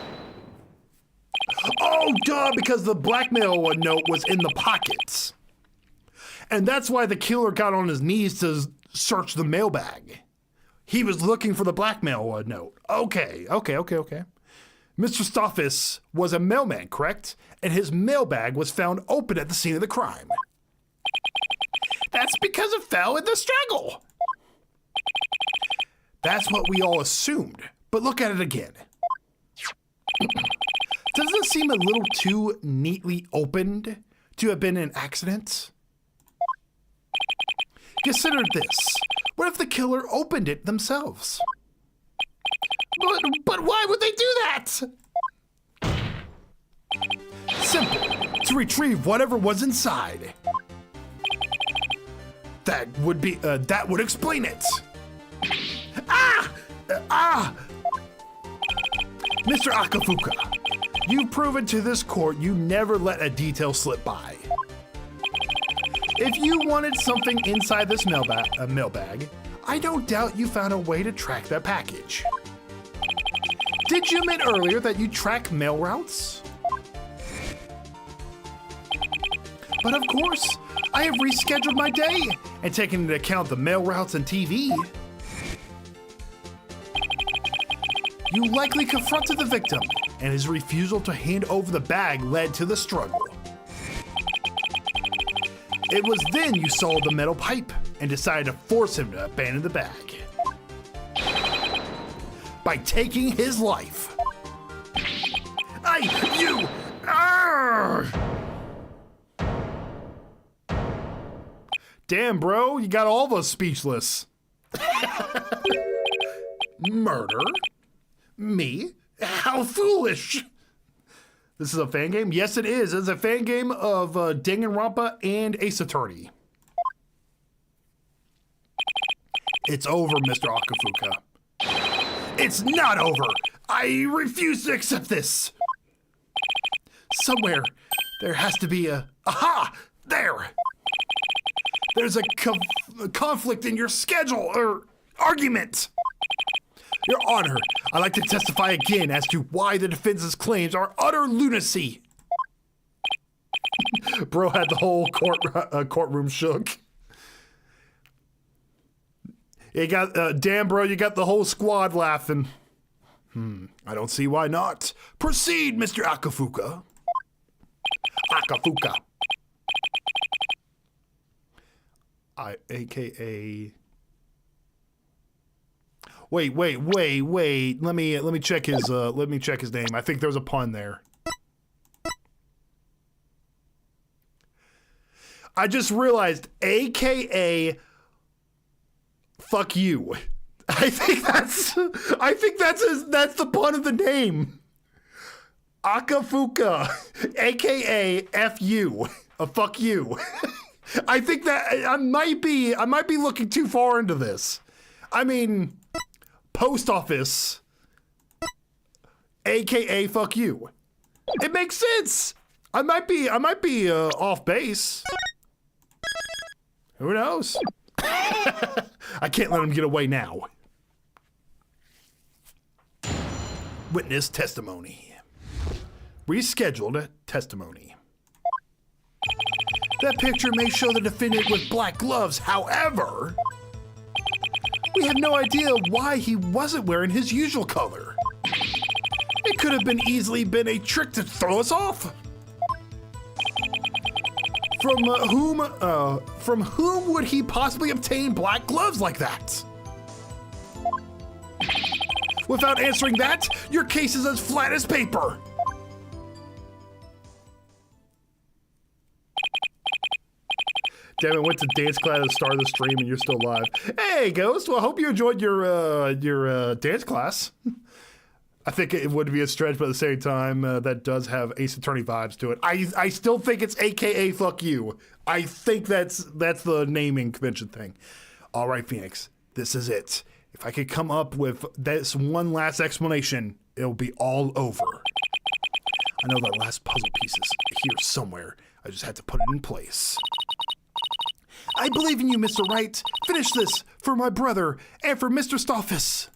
Oh, duh, because the blackmail note was in the pockets. And that's why the killer got on his knees to search the mailbag. He was looking for the blackmail note. Okay. Mr. Stoffis was a mailman, correct? And his mailbag was found open at the scene of the crime. That's because it fell in the struggle. That's what we all assumed. But look at it again. Doesn't it seem a little too neatly opened to have been an accident? Consider this. What if the killer opened it themselves? But why would they do that? Simple. To retrieve whatever was inside. That would explain it. Mr. Akafuka, you've proven to this court you never let a detail slip by. If you wanted something inside this mailbag, I don't doubt you found a way to track that package. Did you admit earlier that you track mail routes? But of course, I have rescheduled my day and taken into account the mail routes and TV. You likely confronted the victim, and his refusal to hand over the bag led to the struggle. It was then you saw the metal pipe and decided to force him to abandon the bag. By taking his life. Damn, bro, you got all of us speechless. Murder? Me? How foolish! This is a fan game? Yes, it is. It's a fan game of Danganronpa and Ace Attorney. It's over, Mr. Akafuka. It's not over! I refuse to accept this! Somewhere, there has to be a... Aha! There! There's a conflict in your schedule, or argument! Your Honor, I'd like to testify again as to why the defense's claims are utter lunacy. Bro had the whole courtroom shook. You got, damn bro, you got the whole squad laughing. I don't see why not. Proceed, Mr. Akafuka. Akafuka. AKA... Wait. Let me check his name. I think there's a pun there. I just realized AKA fuck you. I think that's the pun of the name. Akafuka, AKA F you. Fuck you. I think that I might be looking too far into this. I mean, post office, AKA fuck you. It makes sense. I might be off base. Who knows? I can't let him get away now. Witness testimony. Rescheduled testimony. That picture may show the defendant with black gloves, however, we have no idea why he wasn't wearing his usual color. It could have easily been a trick to throw us off. From whom would he possibly obtain black gloves like that? Without answering that, your case is as flat as paper. Damn it, went to dance class at the start of the stream and you're still live. Hey, Ghost. Well, I hope you enjoyed your dance class. I think it would be a stretch, but at the same time, that does have Ace Attorney vibes to it. I still think it's AKA fuck you. I think that's the naming convention thing. All right, Phoenix, this is it. If I could come up with this one last explanation, it'll be all over. I know that last puzzle piece is here somewhere. I just had to put it in place. I believe in you, Mr. Wright. Finish this for my brother and for Mr. Stoffus.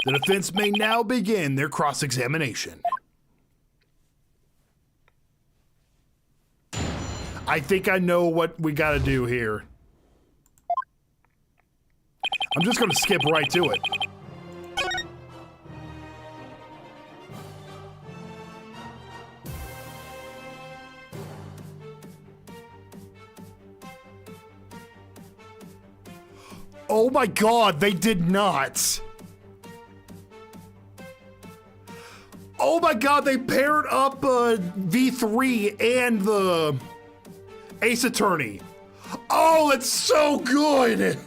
The defense may now begin their cross-examination. I think I know what we gotta do here. I'm just gonna skip right to it. Oh my god, they did not. Oh my god, they paired up V3 and the Ace Attorney. Oh, it's so good.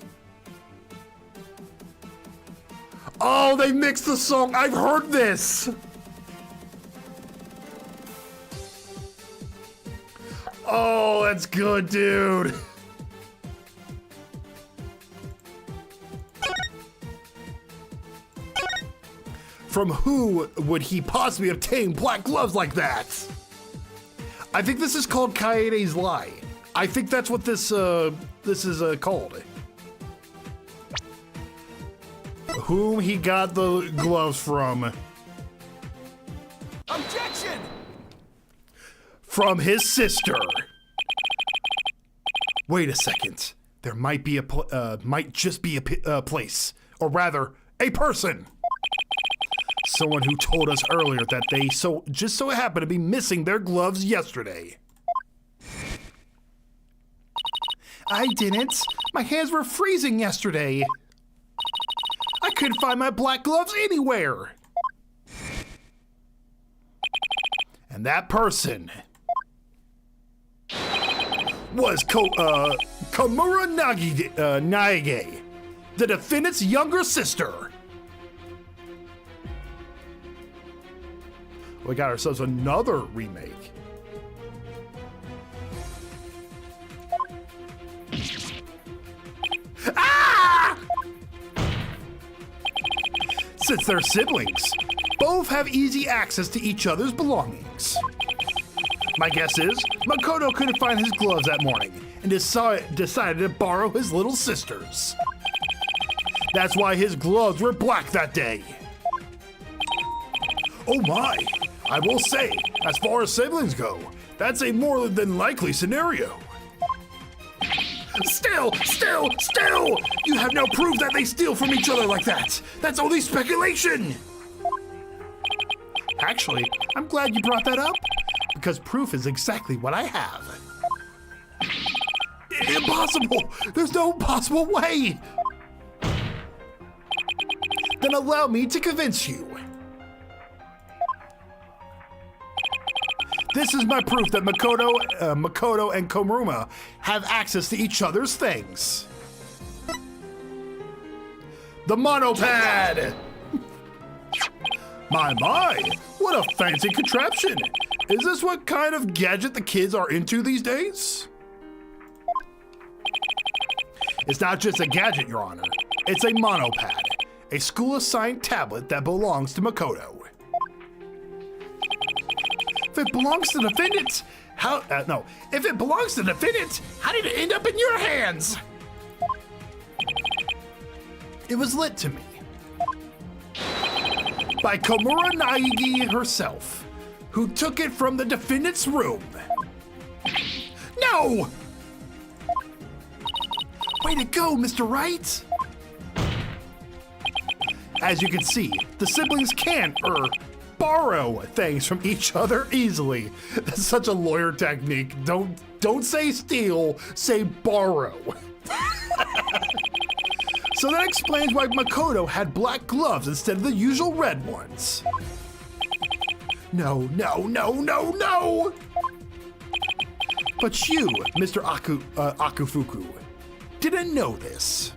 Oh, they mixed the song. I've heard this. Oh, that's good, dude. From who would he possibly obtain black gloves like that? I think this is called Kaede's Lie. I think that's what this is called. Whom he got the gloves from.
Objection!
From his sister. Wait a second. There might be might just be a place, or rather, a person. Someone who told us earlier that they just so happened to be missing their gloves yesterday. I didn't. My hands were freezing yesterday. I couldn't find my black gloves anywhere. And that person was Komura Naige, the defendant's younger sister. We got ourselves another remake. Ah! Since they're siblings, both have easy access to each other's belongings. My guess is Makoto couldn't find his gloves that morning and decided to borrow his little sister's. That's why his gloves were black that day. Oh my! I will say, as far as siblings go, that's a more than likely scenario. Still! You have no proof that they steal from each other like that! That's only speculation! Actually, I'm glad you brought that up, because proof is exactly what I have. Impossible! There's no possible way! Then allow me to convince you. This is my proof that Makoto and Komuruma have access to each other's things. The monopad! My, what a fancy contraption. Is this what kind of gadget the kids are into these days? It's not just a gadget, Your Honor. It's a monopad, a school-assigned tablet that belongs to Makoto. If it belongs to the defendant, if it belongs to the defendant, how did it end up in your hands? It was lit to me by Komura Naigi herself, who took it from the defendant's room. No! Way to go, Mr. Wright! As you can see, the siblings can, borrow things from each other easily. That's such a lawyer technique. Don't say steal, say borrow. So that explains why Makoto had black gloves instead of the usual red ones. No. But you, Mr. Akufuku, didn't know this.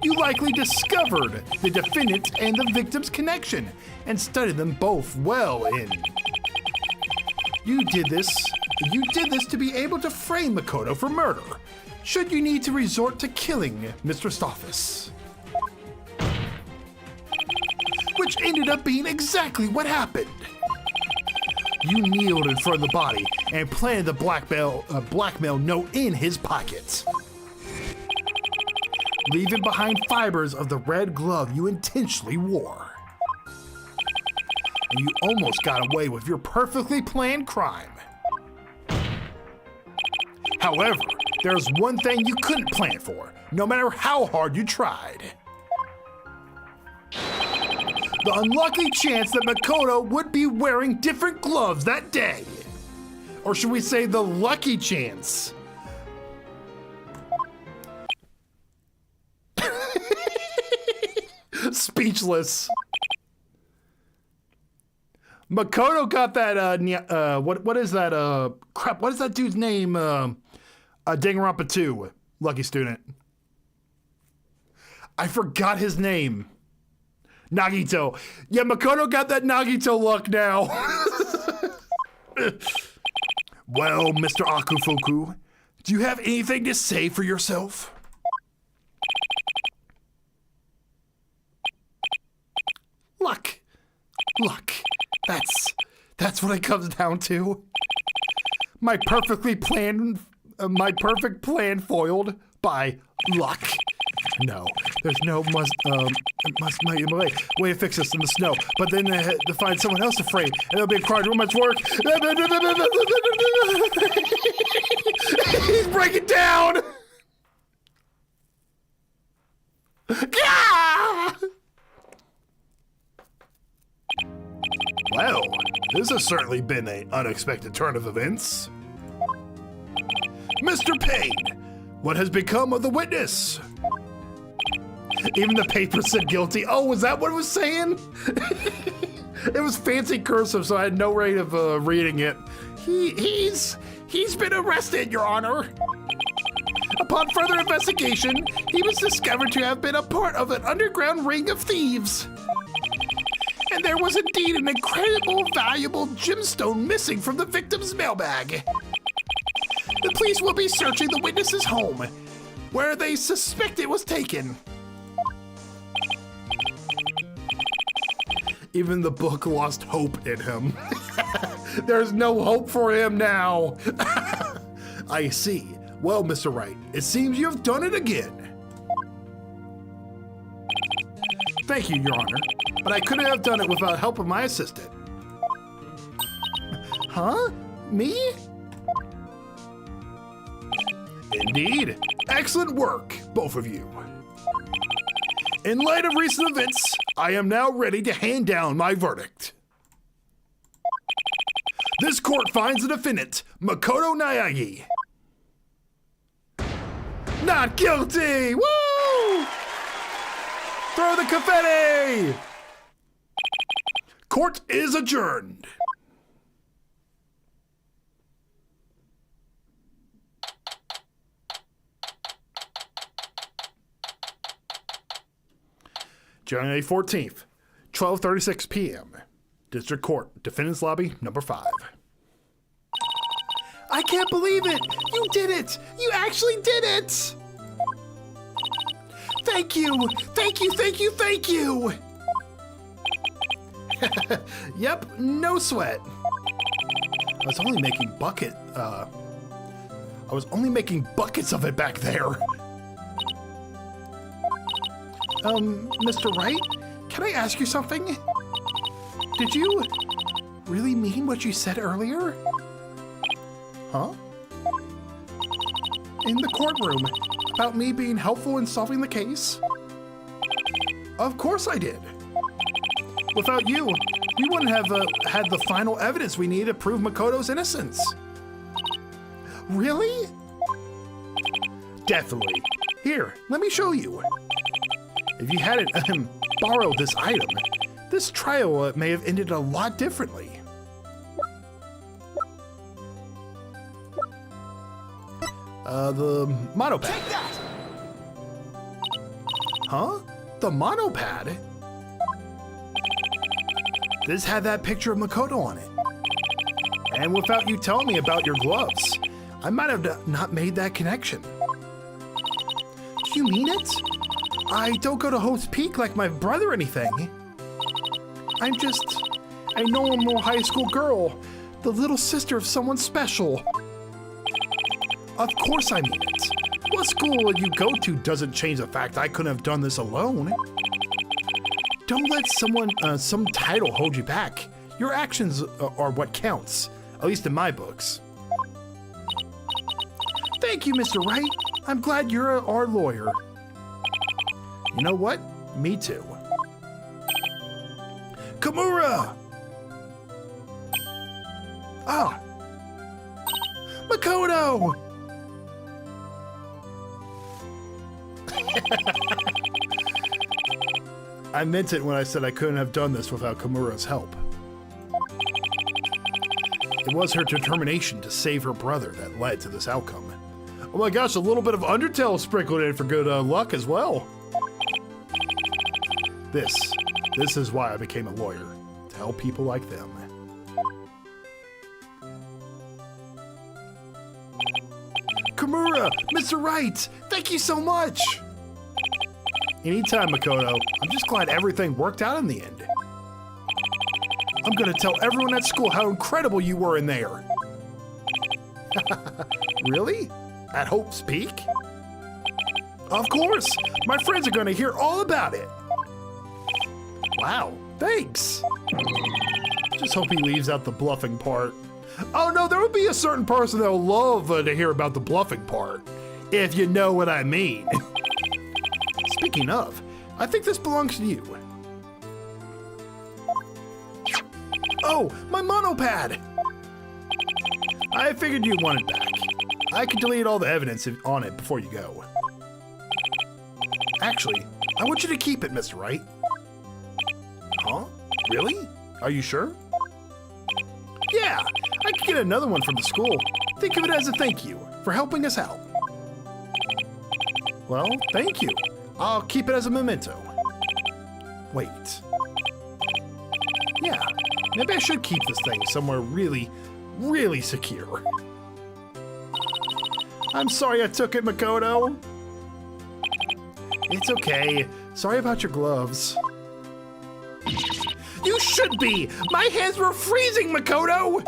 You likely discovered the defendant and the victim's connection and studied them both well in. You did this to be able to frame Makoto for murder, should you need to resort to killing Mr. Stoffus. Which ended
up being exactly what happened. You kneeled in front of the body and planted the blackmail note in his pocket, leaving behind fibers of the red glove you intentionally wore. And you almost got away with your perfectly planned crime. However, there's one thing you couldn't plan for, no matter how hard you tried. The unlucky chance that Makoto would be wearing different gloves that day. Or should we say the lucky chance? Speechless. Makoto got that, what is that, crap, what is that dude's name? Danganronpa 2, lucky student. I forgot his name. Nagito. Yeah, Makoto got that Nagito luck now. Well, Mr. Akufuku, do you have anything to say for yourself? Luck. That's what it comes down to. My perfect plan foiled by luck. No, there's no way to fix this in the snow. But then they had to find someone else to frame, and it'll be a crime too much work. He's breaking down. Well, this has certainly been an unexpected turn of events. Mr. Payne, what has become of the witness? Even the paper said guilty. Oh, was that what it was saying? It was fancy cursive, so I had no way of reading it. He's been arrested, Your Honor. Upon further investigation, he was discovered to have been a part of an underground ring of thieves. And there was indeed an incredible, valuable gemstone missing from the victim's mailbag. The police will be searching the witness's home, where they suspect it was taken. Even the book lost hope in him. There's no hope for him now. I see. Well, Mr. Wright, it seems you have done it again. Thank you, Your Honor, but I couldn't have done it without help of my assistant. Huh? Me? Indeed. Excellent work, both of you. In light of recent events, I am now ready to hand down my verdict. This court finds the defendant, Makoto Naegi, not guilty! Woo! Throw the confetti! Court is adjourned. January 14th, 12:36 p.m. District Court, Defendant's Lobby, number 5. I can't believe it! You did it! You actually did it! Thank you! Thank you, thank you, thank you! Yep, no sweat. I was only making buckets of it back there. Mr. Wright, can I ask you something? Did you really mean what you said earlier? Huh? In the courtroom, about me being helpful in solving the case? Of course I did. Without you, we wouldn't have had the final evidence we need to prove Makoto's innocence. Really? Definitely. Here, let me show you. If you hadn't borrowed this item, this trial may have ended a lot differently. The monopad.
Take that!
Huh? The monopad? This had that picture of Makoto on it. And without you telling me about your gloves, I might have not made that connection. Do you mean it? I don't go to Hope's Peak like my brother or anything. I'm just a normal high school girl, the little sister of someone special. Of course I mean it. What school you go to doesn't change the fact I couldn't have done this alone. Don't let some title hold you back. Your actions are what counts, at least in my books. Thank you, Mr. Wright. I'm glad you're our lawyer. You know what? Me too. Kimura! Ah! Makoto! I meant it when I said I couldn't have done this without Kimura's help. It was her determination to save her brother that led to this outcome. Oh my gosh, a little bit of Undertale sprinkled in for good luck as well. This is why I became a lawyer, to help people like them. Kimura, Mr. Wright, thank you so much. Anytime, Makoto. I'm just glad everything worked out in the end. I'm gonna tell everyone at school how incredible you were in there. Really? At Hope's Peak? Of course! My friends are gonna hear all about it. Wow, thanks. Just hope he leaves out the bluffing part. Oh no, there will be a certain person that'll love to hear about the bluffing part, if you know what I mean. Speaking of, I think this belongs to you. Oh, my monopad! I figured you'd want it back. I can delete all the evidence on it before you go. Actually, I want you to keep it, Mr. Wright. Huh? Really? Are you sure? Yeah, I could get another one from the school. Think of it as a thank you for helping us out. Well, thank you. I'll keep it as a memento. Wait. Yeah, maybe I should keep this thing somewhere really, really secure. I'm sorry I took it, Makoto. It's okay. Sorry about your gloves. You should be! My hands were freezing, Makoto!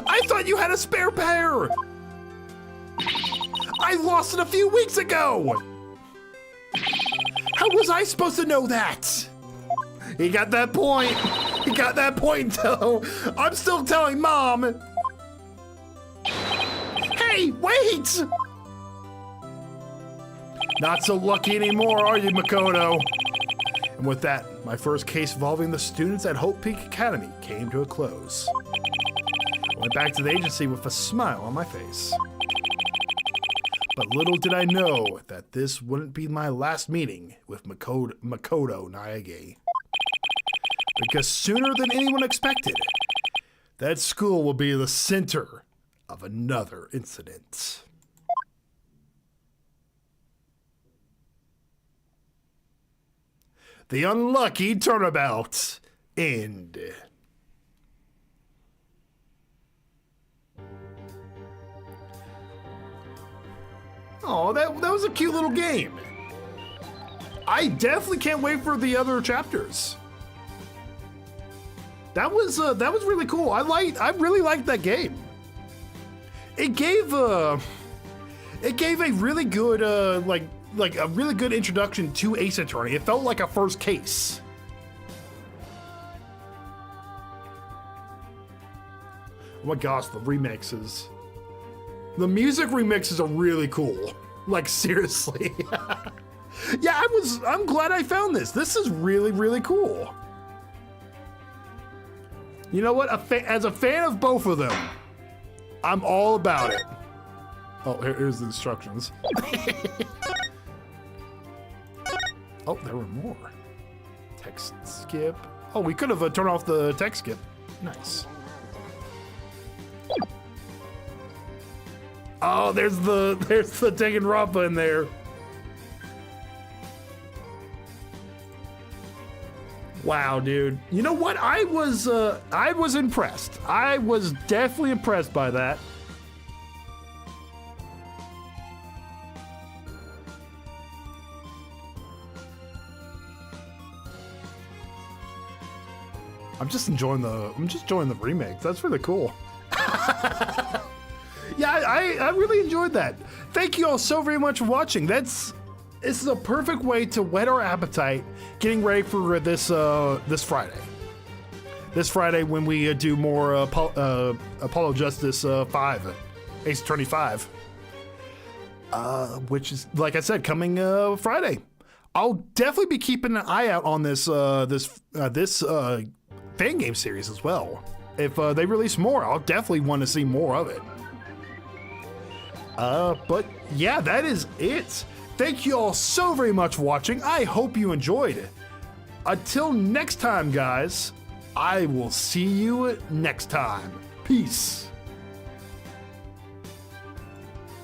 I thought you had a spare pair! I lost it a few weeks ago! How was I supposed to know that? He got that point. He got that point, though. I'm still telling Mom. Hey, wait! Not so lucky anymore, are you, Makoto? And with that, my first case involving the students at Hope Peak Academy came to a close. I went back to the agency with a smile on my face. But little did I know that this wouldn't be my last meeting with Makoto Naege. Because sooner than anyone expected, that school will be the center of another incident. The unlucky turnabout end. Oh, that was a cute little game. I definitely can't wait for the other chapters. That was really cool. I really liked that game. It gave a really good like a really good introduction to Ace Attorney. It felt like a first case. Oh my gosh, the remixes. The music remixes are really cool. Like, seriously. Yeah, I'm glad I found this. This is really, really cool. You know what? As a fan of both of them, I'm all about it. Oh, here's the instructions. Oh, there were more. Text skip. Oh, we could have turned off the text skip. Nice. Oh, there's the Danganronpa in there. Wow, dude. You know what? I was impressed. I was definitely impressed by that.
I'm just enjoying the remake. That's really cool. Yeah, I really enjoyed that. Thank you all so very much for watching. This is a perfect way to whet our appetite, getting ready for this Friday. This Friday when we do more Apollo Justice 5, Ace Attorney 5, which is, like I said, coming Friday. I'll definitely be keeping an eye out on this fan game series as well. If they release more, I'll definitely want to see more of it. But yeah, that is it. Thank you all so very much for watching. I hope you enjoyed it. Until next time, guys, I will see you next time. Peace.